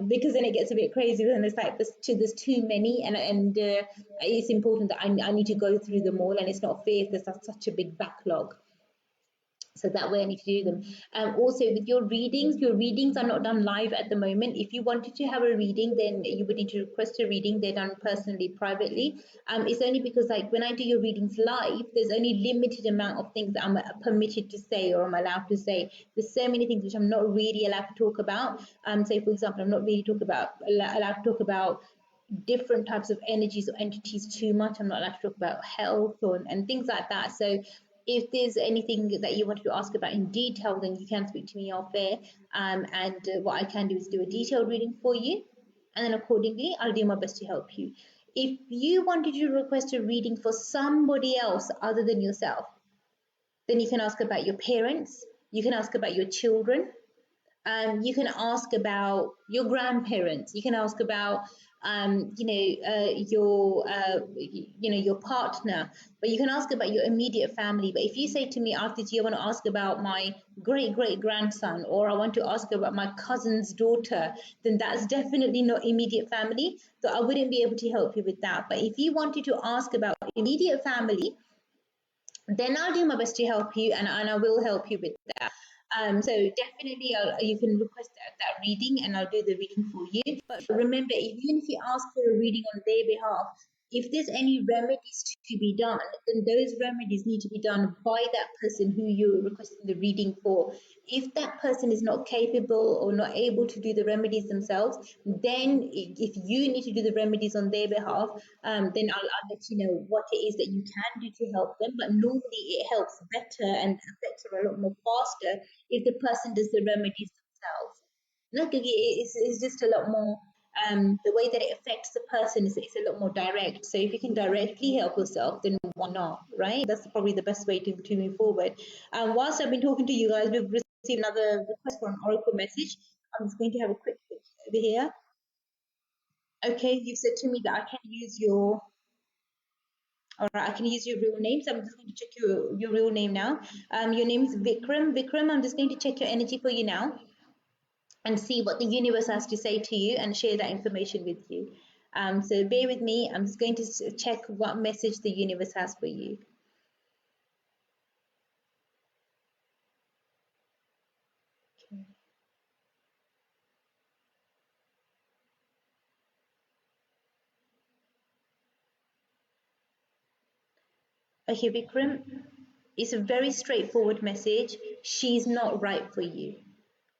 because then it gets a bit crazy. Then it's like there's too many, and it's important that I need to go through them all, and it's not fair if there's such a big backlog. So that way I need to do them. Also with your readings are not done live at the moment. If you wanted to have a reading, then you would need to request a reading. They're done personally, privately. It's only because like when I do your readings live, there's only limited amount of things that I'm permitted to say or I'm allowed to say. There's so many things which I'm not really allowed to talk about. Say for example, I'm not really allowed to talk about different types of energies or entities too much. I'm not allowed to talk about health and things like that. So if there's anything that you wanted to ask about in detail, then you can speak to me off air. And what I can do is do a detailed reading for you. And then accordingly, I'll do my best to help you. If you wanted to request a reading for somebody else other than yourself, then you can ask about your parents, you can ask about your children, you can ask about your grandparents. You can ask about, your partner. But you can ask about your immediate family. But if you say to me, after I want to ask about my great great grandson, or I want to ask about my cousin's daughter, then that's definitely not immediate family. So I wouldn't be able to help you with that. But if you wanted to ask about immediate family, then I'll do my best to help you, and I will help you with that. So definitely you can request that reading, and I'll do the reading for you. But remember, even if you ask for a reading on their behalf, if there's any remedies to be done, then those remedies need to be done by that person who you're requesting the reading for. If that person is not capable or not able to do the remedies themselves, then if you need to do the remedies on their behalf, then I'll let you know what it is that you can do to help them. But normally it helps better and affects them a lot more faster if the person does the remedies themselves. Like it's just a lot more. The way that it affects the person is it's a lot more direct. So if you can directly help yourself, then why not, right? That's probably the best way to move forward. Whilst I've been talking to you guys, we've received another request for an oracle message. I'm just going to have a quick look over here. Okay, you've said to me that I can use all right, I can use your real name. So I'm just going to check your real name now. Your name is Vikram. Vikram, I'm just going to check your energy for you now. and see what the universe has to say to you and share that information with you. So bear with me. I'm just going to check what message the universe has for you. Okay, okay, Vikram, it's a very straightforward message. She's not right for you.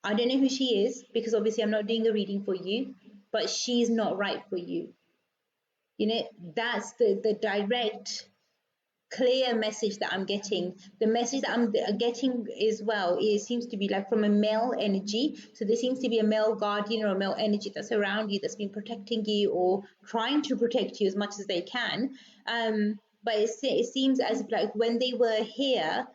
I don't know who she is because obviously I'm not doing a reading for you, but she's not right for you. You know, that's the direct clear message that I'm getting. The message that I'm getting as well, it seems to be like from a male energy. So there seems to be a male guardian or a male energy that's around you that's been protecting you or trying to protect you as much as they can. But it seems as if like when they were here,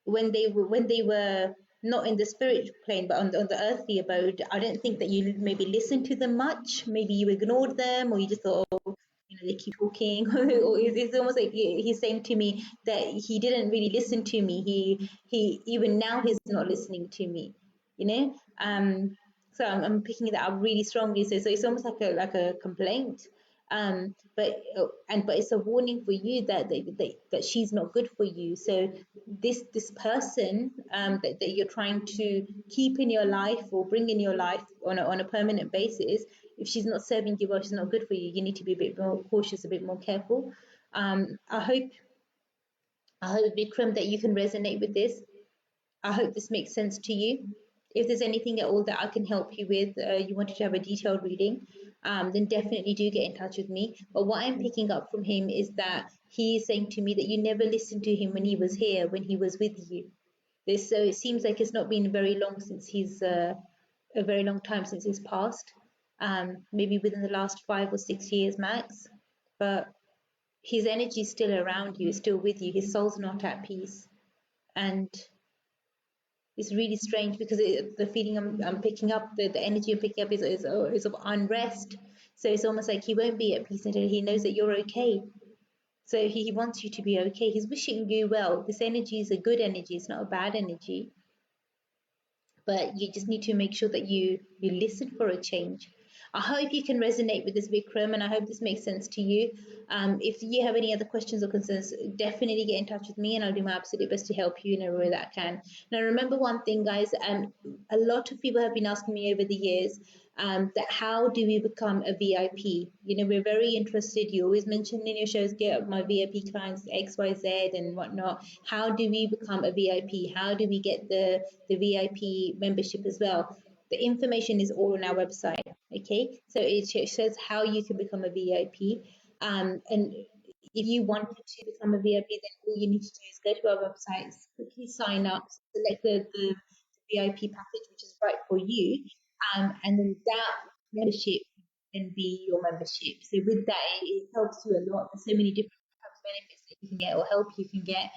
when they were not in the spirit plane but on the earthly abode, I don't think that you maybe listened to them much. Maybe you ignored them, or you just thought, oh, they keep talking. Or it's almost like he's saying to me that he didn't really listen to me. He even now he's not listening to me. You know. So I'm picking that up really strongly. So it's almost like a complaint. But it's a warning for you that she's not good for you. So this person that you're trying to keep in your life or bring in your life on a permanent basis, if she's not serving you well, she's not good for you. You need to be a bit more cautious, a bit more careful. Um, I hope I hope Vikram that you can resonate with this. I hope this makes sense to you. If there's anything at all that I can help you with, you wanted to have a detailed reading, then definitely do get in touch with me. But what I'm picking up from him is that he is saying to me that you never listened to him when he was here, when he was with you. So it seems like it's not been very long since he's a very long time since he's passed. Maybe within the last 5 or 6 years max. But his energy is still around you, is still with you. His soul's not at peace, and it's really strange because the feeling I'm picking up, the energy I'm picking up is of unrest. So it's almost like he won't be at peace until he knows that you're okay. So he wants you to be okay. He's wishing you well. This energy is a good energy. It's not a bad energy. But you just need to make sure that you listen for a change. I hope you can resonate with this, Vikram, and I hope this makes sense to you. If you have any other questions or concerns, definitely get in touch with me, and I'll do my absolute best to help you in a way that I can. Now, remember one thing, guys. A lot of people have been asking me over the years that how do we become a VIP? You know, we're very interested. You always mention in your shows, get my VIP clients X, Y, Z, and whatnot. How do we become a VIP? How do we get the VIP membership as well? The information is all on our website. Okay, so it shows how you can become a VIP. And if you wanted to become a VIP, then all you need to do is go to our website, quickly sign up, select the VIP package which is right for you, and then that membership can be your membership. So with that, it helps you a lot. There's so many different types of benefits that you can get or help you can get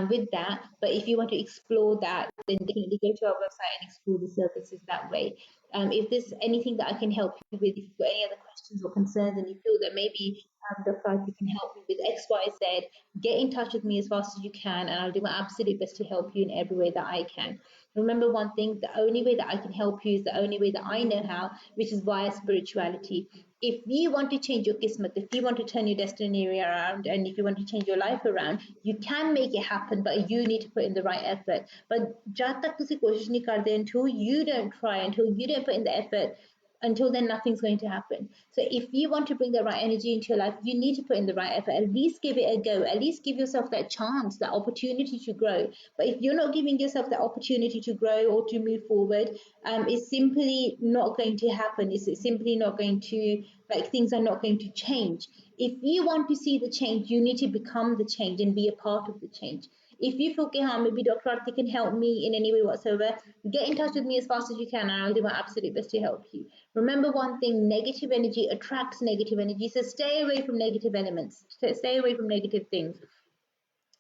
with that. But if you want to explore that, then definitely go to our website and explore the services that way. If there's anything that I can help you with, if you've got any other questions or concerns and you feel that maybe Dr. Arti can help you with X, Y, Z, get in touch with me as fast as you can, and I'll do my absolute best to help you in every way that I can. Remember one thing, the only way that I can help you is the only way that I know how, which is via spirituality. If you want to change your kismet, if you want to turn your destiny around, and if you want to change your life around, you can make it happen, but you need to put in the right effort. But jab tak तुसी कोशिश नहीं करते, until you don't try, until you don't put in the effort, until then nothing's going to happen. So if you want to bring the right energy into your life, you need to put in the right effort. At least give it a go. At least give yourself that chance, that opportunity to grow. But if you're not giving yourself the opportunity to grow or to move forward, it's simply not going to happen. It's simply not going to, like, things are not going to change. If you want to see the change, you need to become the change and be a part of the change. If you feel, okay, maybe Dr. Arti can help me in any way whatsoever, get in touch with me as fast as you can, and I'll do my absolute best to help you. Remember one thing, negative energy attracts negative energy, so stay away from negative elements, stay away from negative things.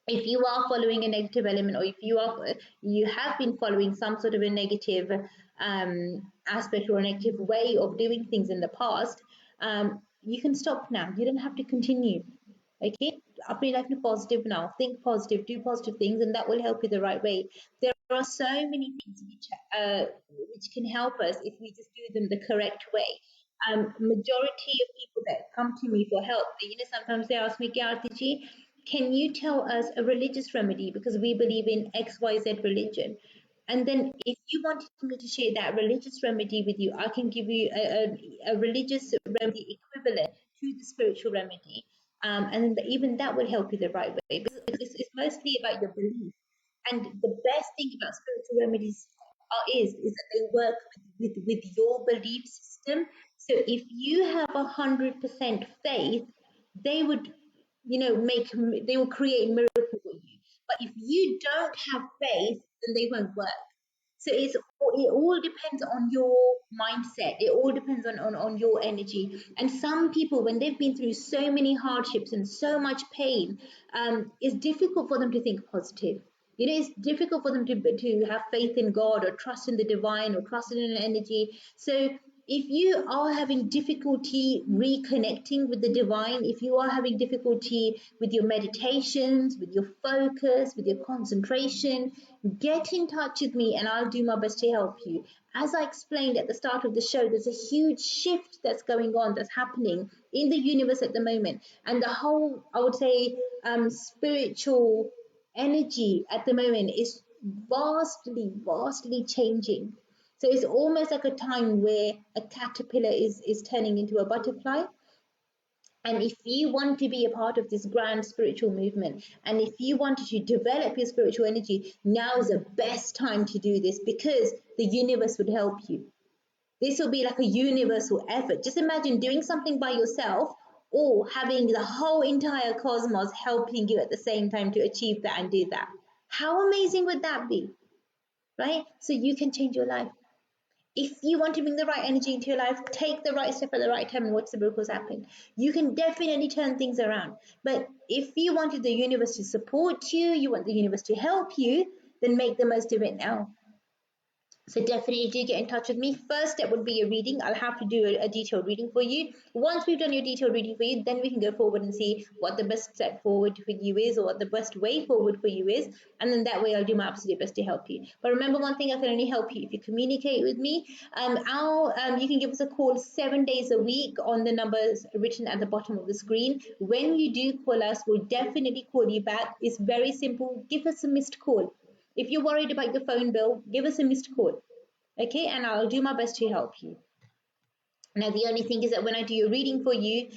If you are following a negative element, or if you have been following some sort of a negative aspect or a negative way of doing things in the past, you can stop now. You don't have to continue. Okay, अपनी life में positive now, think positive, do positive things, and that will help you the right way. There are so many things which can help us if we just do them the correct way. Majority of people that come to me for help, sometimes they ask me, Arti ji, can you tell us a religious remedy because we believe in XYZ religion? And then, if you wanted me to share that religious remedy with you, I can give you a religious remedy equivalent to the spiritual remedy. And then even that will help you the right way because it's mostly about your belief. And the best thing about spiritual remedies is that they work with your belief system. So if you have 100% faith, they would, they will create miracles for you. But if you don't have faith, then they won't work. So it all depends on your mindset. It all depends on your energy. And some people, when they've been through so many hardships and so much pain, it's difficult for them to think positive. It's difficult for them to have faith in God or trust in the divine or trust in an energy. So if you are having difficulty reconnecting with the divine, if you are having difficulty with your meditations, with your focus, with your concentration, get in touch with me and I'll do my best to help you. As I explained at the start of the show, there's a huge shift that's going on, that's happening in the universe at the moment. And the whole, I would say, spiritual energy at the moment is vastly changing. So it's almost like a time where a caterpillar is turning into a butterfly. And if you want to be a part of this grand spiritual movement, and if you wanted to develop your spiritual energy, now is the best time to do this because the universe would help you. This will be like a universal effort. Just imagine doing something by yourself or having the whole entire cosmos helping you at the same time to achieve that and do that. How amazing would that be? Right? So you can change your life. If you want to bring the right energy into your life, take the right step at the right time and watch the miracles happen. You can definitely turn things around. But if you wanted the universe to support you, you want the universe to help you, then make the most of it now. So definitely do get in touch with me. First step would be a reading. I'll have to do a detailed reading for you. Once we've done your detailed reading for you, then we can go forward and see what the best step forward for you is or what the best way forward for you is. And then that way I'll do my absolute best to help you. But remember one thing, I can only help you if you communicate with me. You can give us a call 7 days a week on the numbers written at the bottom of the screen. When you do call us, we'll definitely call you back. It's very simple. Give us a missed call. If you're worried about your phone bill, give us a missed call. Okay, and I'll do my best to help you. Now, the only thing is that when I do your reading for you,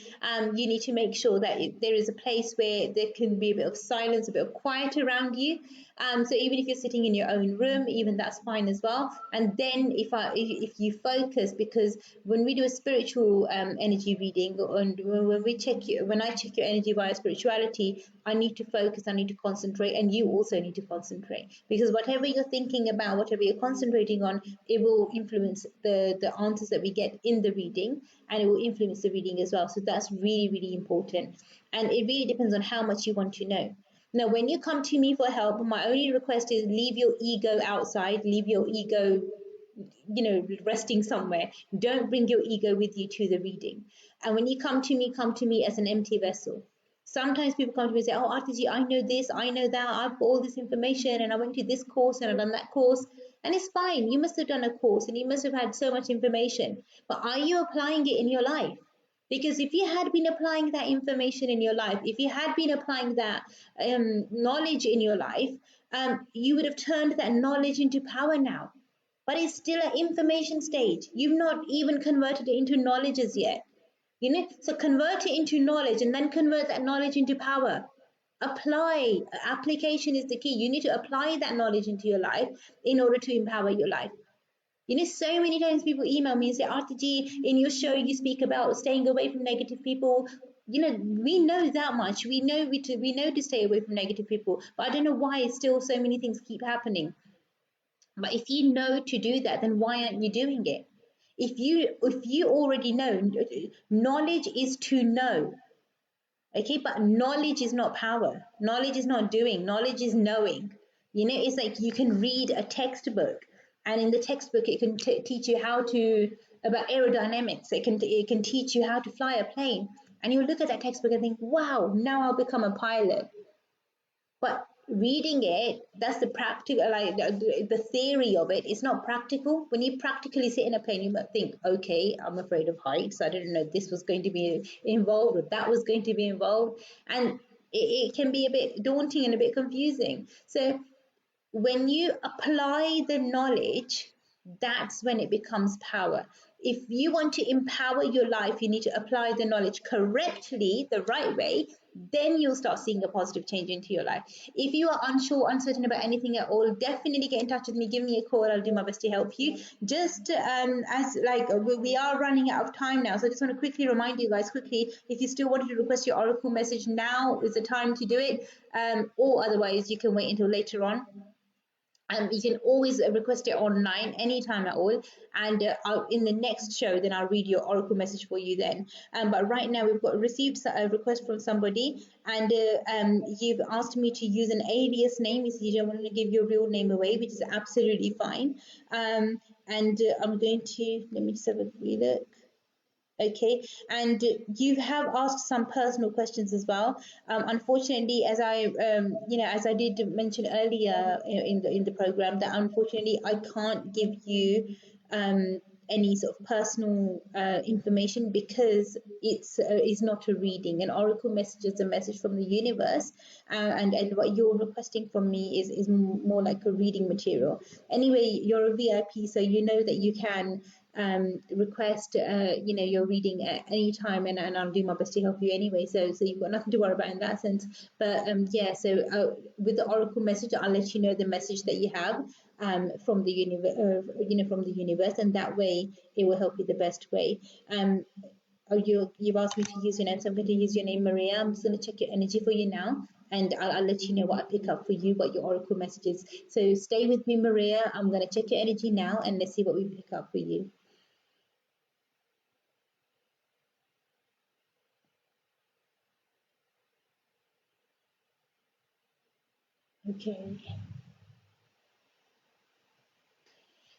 you need to make sure that there is a place where there can be a bit of silence, a bit of quiet around you. So even if you're sitting in your own room, even that's fine as well. And then if you focus, because when we do a spiritual energy reading, and when I check your energy via spirituality, I need to focus, I need to concentrate, and you also need to concentrate, because whatever you're thinking about, whatever you're concentrating on, it will influence the answers that we get in the reading, and it will influence the reading as well. So that's really important, and it really depends on how much you want to know. Now, when you come to me for help, my only request is leave your ego outside, leave your ego, resting somewhere. Don't bring your ego with you to the reading. And when you come to me as an empty vessel. Sometimes people come to me and say, oh, Artiji, I know this, I know that, I've got all this information, and I went to this course and I've done that course. And it's fine. You must have done a course and you must have had so much information. But are you applying it in your life? Because if you had been applying that information in your life, if you had been applying that knowledge in your life, you would have turned that knowledge into power now. But it's still an information stage. You've not even converted it into knowledge as yet. So convert it into knowledge and then convert that knowledge into power. Apply. Application is the key. You need to apply that knowledge into your life in order to empower your life. So many times people email me and say, RTG, in your show you speak about staying away from negative people. We know that much. We know we know to stay away from negative people, but I don't know why still so many things keep happening. But if you know to do that, then why aren't you doing it? If you already know, knowledge is to know. Okay, but knowledge is not power. Knowledge is not doing. Knowledge is knowing. It's like you can read a textbook, and in the textbook it can teach you about aerodynamics. It can teach you how to fly a plane, and you look at that textbook and think, wow, now I'll become a pilot. But reading it, that's the practical, like the theory of it. It's not practical. When you practically sit in a plane, you might think, okay, I'm afraid of heights, I didn't know this was going to be involved or that was going to be involved. And it can be a bit daunting and a bit confusing. So when you apply the knowledge, that's when it becomes power. If you want to empower your life, you need to apply the knowledge correctly, the right way. Then you'll start seeing a positive change into your life. If you are unsure, uncertain about anything at all, definitely get in touch with me. Give me a call. I'll do my best to help you. Just as like we are running out of time now, so I just want to quickly remind you guys quickly. If you still wanted to request your oracle message, now is the time to do it. Or otherwise, you can wait until later on. You can always request it online anytime at all, and in the next show then I'll read your oracle message for you then. But right now we've got received a request from somebody, and you've asked me to use an alias name. You see, you don't want to give your real name away, which is absolutely fine. And I'm going to, let me just have a wee look. Okay, and you have asked some personal questions as well. Unfortunately, as as I did mention earlier in the program, that unfortunately I can't give you any sort of personal information, because it's not a reading. An oracle message is a message from the universe, and what you're requesting from me is more like a reading material. Anyway, you're a VIP, so you know that you can request your reading at any time, and I'll do my best to help you anyway, so you've got nothing to worry about in that sense. But yeah, so with the oracle message, I'll let you know the message that you have from the universe, from the universe, and that way it will help you the best way. You've asked me to use your name, so I'm going to use your name, Maria. I'm just going to check your energy for you now, and I'll let you know what I pick up for you, what your oracle message is. So stay with me, Maria. I'm going to check your energy now, and let's see what we pick up for you. Okay.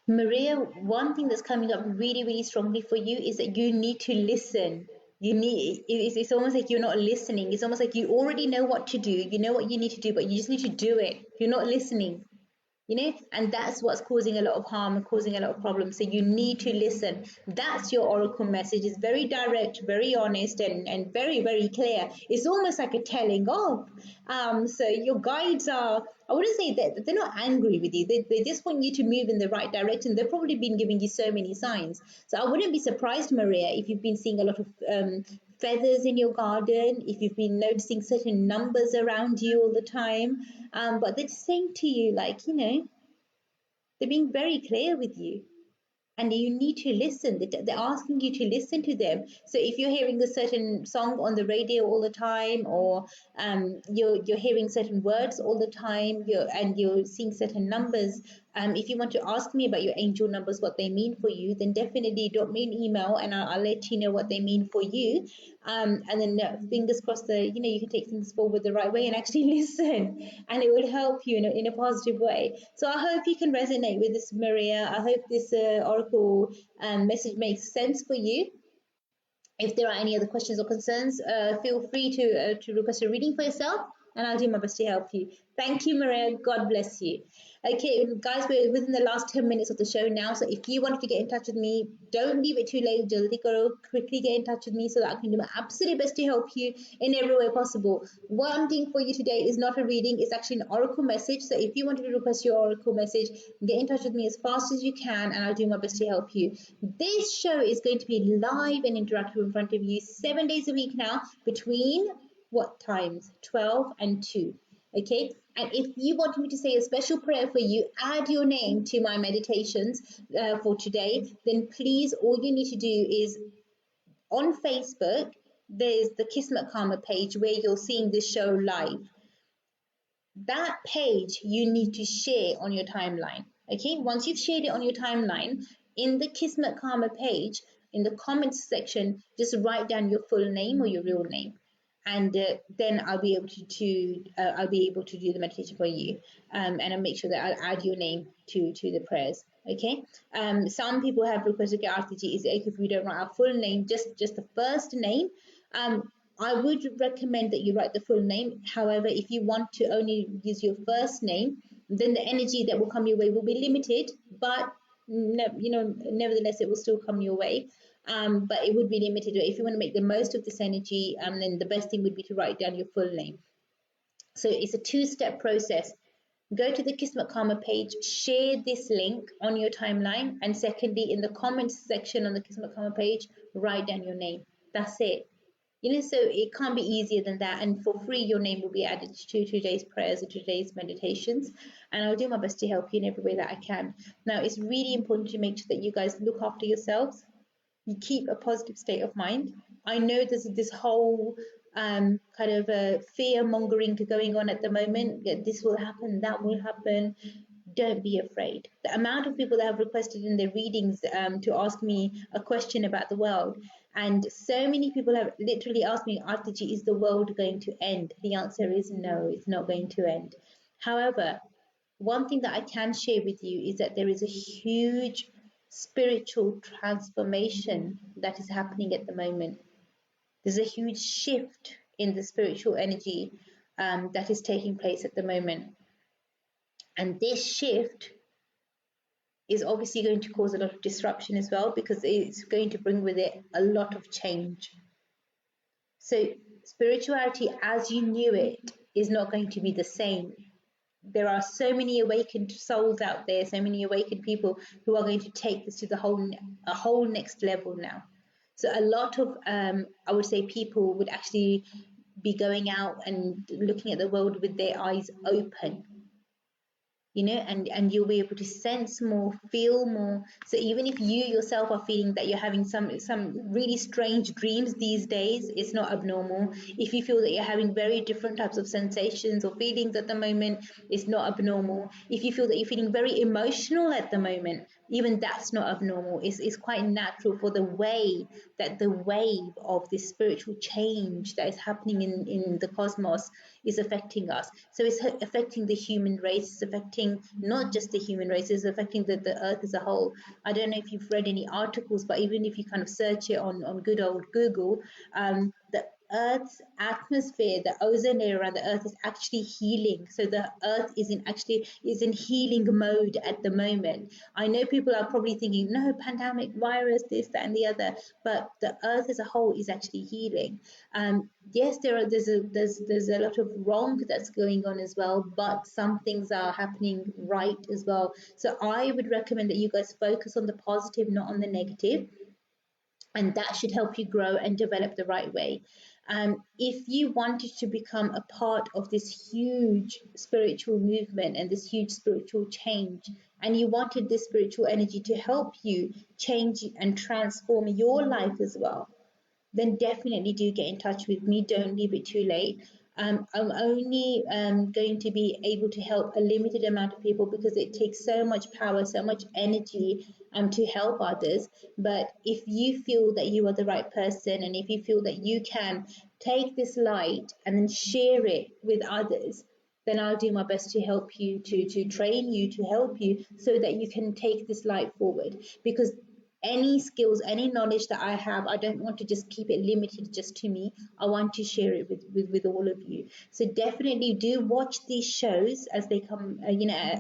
Maria, one thing that's coming up really, really strongly for you is that you need to listen. It's almost like you're not listening. It's almost like you already know what to do. You know what you need to do, but you just need to do it. You're not listening. And that's what's causing a lot of harm and causing a lot of problems. So you need to listen. That's your oracle message. It's very direct, very honest, and very, very clear. It's almost like a telling off. So your guides are, I wouldn't say that they're not angry with you. They just want you to move in the right direction. They've probably been giving you so many signs. So I wouldn't be surprised, Maria, if you've been seeing a lot of feathers in your garden, if you've been noticing certain numbers around you all the time. But they're just saying to you, like, they're being very clear with you, and you need to listen. They're asking you to listen to them. So if you're hearing a certain song on the radio all the time, or you're hearing certain words all the time, you're seeing certain numbers, if you want to ask me about your angel numbers, what they mean for you, then definitely drop me an email, and I'll let you know what they mean for you. And then fingers crossed that you can take things forward the right way and actually listen, and it will help you in a positive way. So I hope you can resonate with this, Maria. I hope this oracle message makes sense for you. If there are any other questions or concerns, feel free to request a reading for yourself, and I'll do my best to help you. Thank you, Maria. God bless you. Okay, guys, we're within the last 10 minutes of the show now. So if you wanted to get in touch with me, don't leave it too late. Jaldi karo, quickly get in touch with me so that I can do my absolute best to help you in every way possible. One thing for you today is not a reading, it's actually an oracle message. So if you wanted to request your oracle message, get in touch with me as fast as you can, and I'll do my best to help you. This show is going to be live and interactive in front of you 7 days a week now, between what times? 12 and 2. Okay, and if you want me to say a special prayer for you, add your name to my meditations for today, then please, all you need to do is, on Facebook, there's the Kismatkarma page where you're seeing this show live. That page you need to share on your timeline. Okay, once you've shared it on your timeline, in the Kismatkarma page, in the comments section, just write down your full name or your real name, and then I'll be able I'll be able to do the meditation for you, and I'll make sure that I'll add your name to the prayers. Okay. Some people have requested, Arti, is it okay if we don't write our full name, just the first name? I would recommend that you write the full name. However, if you want to only use your first name, then the energy that will come your way will be limited, but nevertheless, it will still come your way. But it would be limited. If you want to make the most of this energy, then the best thing would be to write down your full name. So it's a two-step process. Go to the Kismet Karma page, share this link on your timeline, and secondly, in the comments section on the Kismet Karma page, write down your name. That's it. So it can't be easier than that. And for free, your name will be added to today's prayers or today's meditations. And I'll do my best to help you in every way that I can. Now, it's really important to make sure that you guys look after yourselves. You keep a positive state of mind. I know there's this whole kind of fear mongering going on at the moment. Yeah, this will happen, that will happen. Don't be afraid. The amount of people that have requested in their readings to ask me a question about the world, and so many people have literally asked me, Arti, is the world going to end? The answer is no, it's not going to end. However, one thing that I can share with you is that there is a huge spiritual transformation that is happening at the moment. There's a huge shift in the spiritual energy that is taking place at the moment. And this shift is obviously going to cause a lot of disruption as well, because it's going to bring with it a lot of change. So, spirituality as you knew it is not going to be the same. There are so many awakened souls out there, so many awakened people who are going to take this to a whole next level now. So a lot of I would say people would actually be going out and looking at the world with their eyes open, and you'll be able to sense more, feel more. So even if you yourself are feeling that you're having some really strange dreams these days, it's not abnormal. If you feel that you're having very different types of sensations or feelings at the moment, it's not abnormal. If you feel that you're feeling very emotional at the moment, even that's not abnormal. It's quite natural for the way that the wave of this spiritual change that is happening in the cosmos is affecting us. So it's affecting the human race, it's affecting not just the human race, it's affecting the earth as a whole. I don't know if you've read any articles, but even if you kind of search it on good old Google, the Earth's atmosphere, the ozone layer around the Earth is actually healing. So the Earth is in healing mode at the moment. I know people are probably thinking, no, pandemic, virus, this, that, and the other, but the Earth as a whole is actually healing. Yes, there's a lot of wrong that's going on as well, but some things are happening right as well. So I would recommend that you guys focus on the positive, not on the negative, and that should help you grow and develop the right way. If you wanted to become a part of this huge spiritual movement and this huge spiritual change, and you wanted this spiritual energy to help you change and transform your life as well, then definitely do get in touch with me. Don't leave it too late. I'm only going to be able to help a limited amount of people because it takes so much power, so much energy to help others. But if you feel that you are the right person, and if you feel that you can take this light and then share it with others, then I'll do my best to help you, to train you, to help you so that you can take this light forward. Because any skills, any knowledge that I have, I don't want to just keep it limited just to me. I want to share it with all of you. So definitely do watch these shows as they come,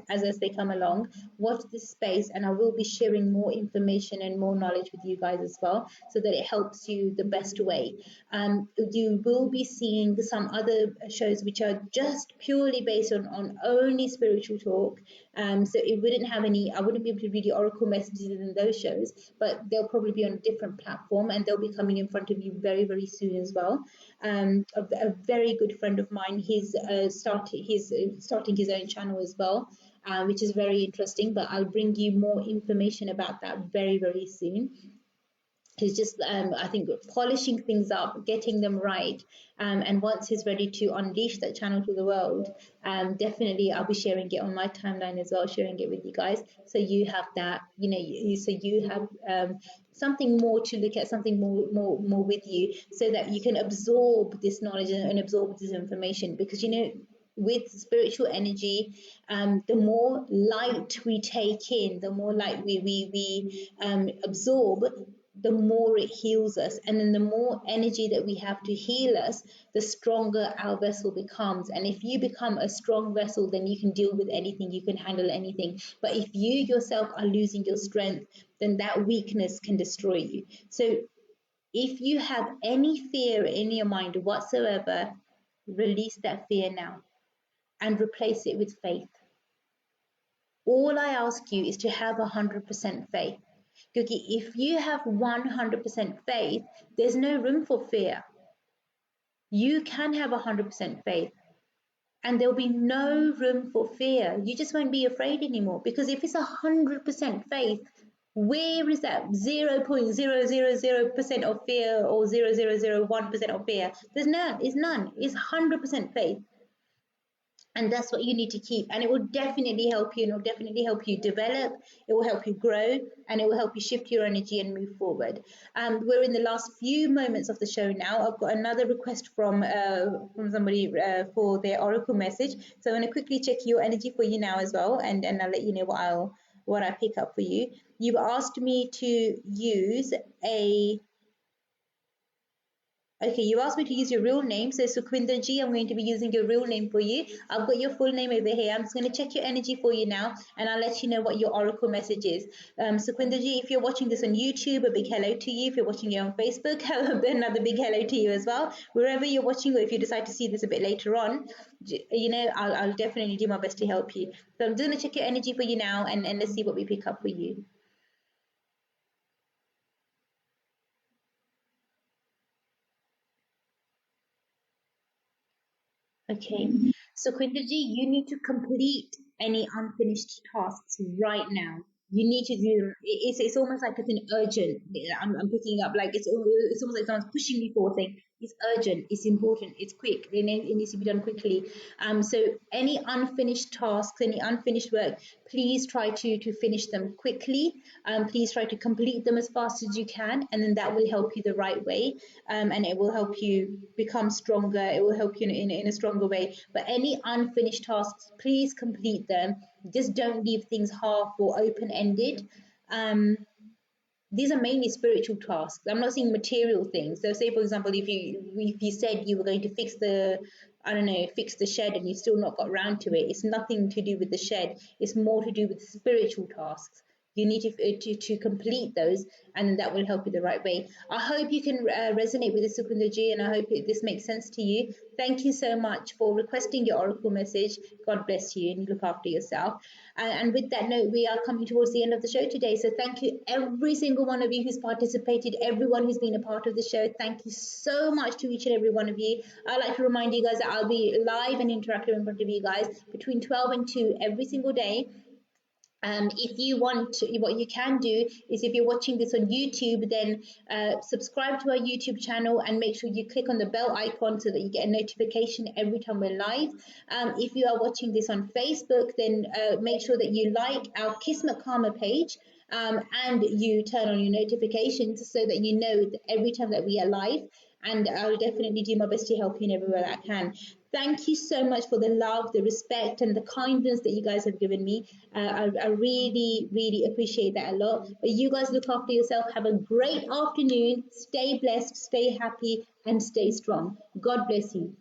as they come along. Watch this space, and I will be sharing more information and more knowledge with you guys as well, so that it helps you the best way. You will be seeing some other shows which are just purely based on only spiritual talk. So it wouldn't have any, I wouldn't be able to read your oracle messages in those shows, but they'll probably be on a different platform, and they'll be coming in front of you very, very soon as well. A very good friend of mine, he's starting his own channel as well, which is very interesting, but I'll bring you more information about that very, very soon. He's just, I think, polishing things up, getting them right. And once he's ready to unleash that channel to the world, definitely I'll be sharing it on my timeline as well, sharing it with you guys. So you have that, so you have something more to look at, something more with you, so that you can absorb this knowledge and absorb this information. Because, with spiritual energy, the more light we take in, the more light we absorb, the more it heals us. And then the more energy that we have to heal us, the stronger our vessel becomes. And if you become a strong vessel, then you can deal with anything, you can handle anything. But if you yourself are losing your strength, then that weakness can destroy you. So if you have any fear in your mind whatsoever, release that fear now and replace it with faith. All I ask you is to have 100% faith. Because if you have 100% faith, there's no room for fear. You can have 100% faith, and there'll be no room for fear. You just won't be afraid anymore. Because if it's 100% faith, where is that 0.000% of fear or 0.001% of fear? There's none. It's none. It's 100% faith. And that's what you need to keep, and it will definitely help you, and it will definitely help you develop, it will help you grow, and it will help you shift your energy and move forward. We're in the last few moments of the show now. I've got another request from somebody for their oracle message, so I'm going to quickly check your energy for you now as well, and I'll let you know what I pick up for you. You've asked me to use a Okay, you asked me to use your real name. So Sukhwinder Ji, I'm going to be using your real name for you. I've got your full name over here. I'm just going to check your energy for you now, and I'll let you know what your oracle message is. Sukhwinder Ji, if you're watching this on YouTube, a big hello to you. If you're watching it on Facebook, another big hello to you as well. Wherever you're watching, or if you decide to see this a bit later on, I'll definitely do my best to help you. So I'm just going to check your energy for you now, and let's see what we pick up for you. Okay. So, Quinterji, you need to complete any unfinished tasks right now. You need to do them. It's almost like it's an urgent. I'm picking up like it's almost like someone's pushing me forward saying it's urgent, it's important, it's quick. It needs to be done quickly. So any unfinished tasks, any unfinished work, please try to finish them quickly. Please try to complete them as fast as you can, and then that will help you the right way, and it will help you become stronger. It will help you in a stronger way. But any unfinished tasks, please complete them. Just don't leave things half or open ended. Um, these are mainly spiritual tasks. I'm not saying material things. So, say for example, if you said you were going to fix the, I don't know, fix the shed and you still not got round to it, it's nothing to do with the shed. It's more to do with spiritual tasks. You need to complete those, and then that will help you the right way. I hope you can resonate with this, Sukundaji, and I hope this makes sense to you. Thank you so much for requesting your oracle message. God bless you, and you look after yourself. And with that note, we are coming towards the end of the show today. So thank you, every single one of you who's participated, everyone who's been a part of the show. Thank you so much to each and every one of you. I'd like to remind you guys that I'll be live and interactive in front of you guys between 12 and 2 every single day. If you want to, what you can do is, if you're watching this on YouTube, then subscribe to our YouTube channel and make sure you click on the bell icon so that you get a notification every time we're live. If you are watching this on Facebook, then make sure that you like our Kismatkarma page, and you turn on your notifications so that you know that every time that we are live. And I'll definitely do my best to help you in every way that I can. Thank you so much for the love, the respect, and the kindness that you guys have given me. I really, really appreciate that a lot. But you guys look after yourself. Have a great afternoon. Stay blessed, stay happy, and stay strong. God bless you.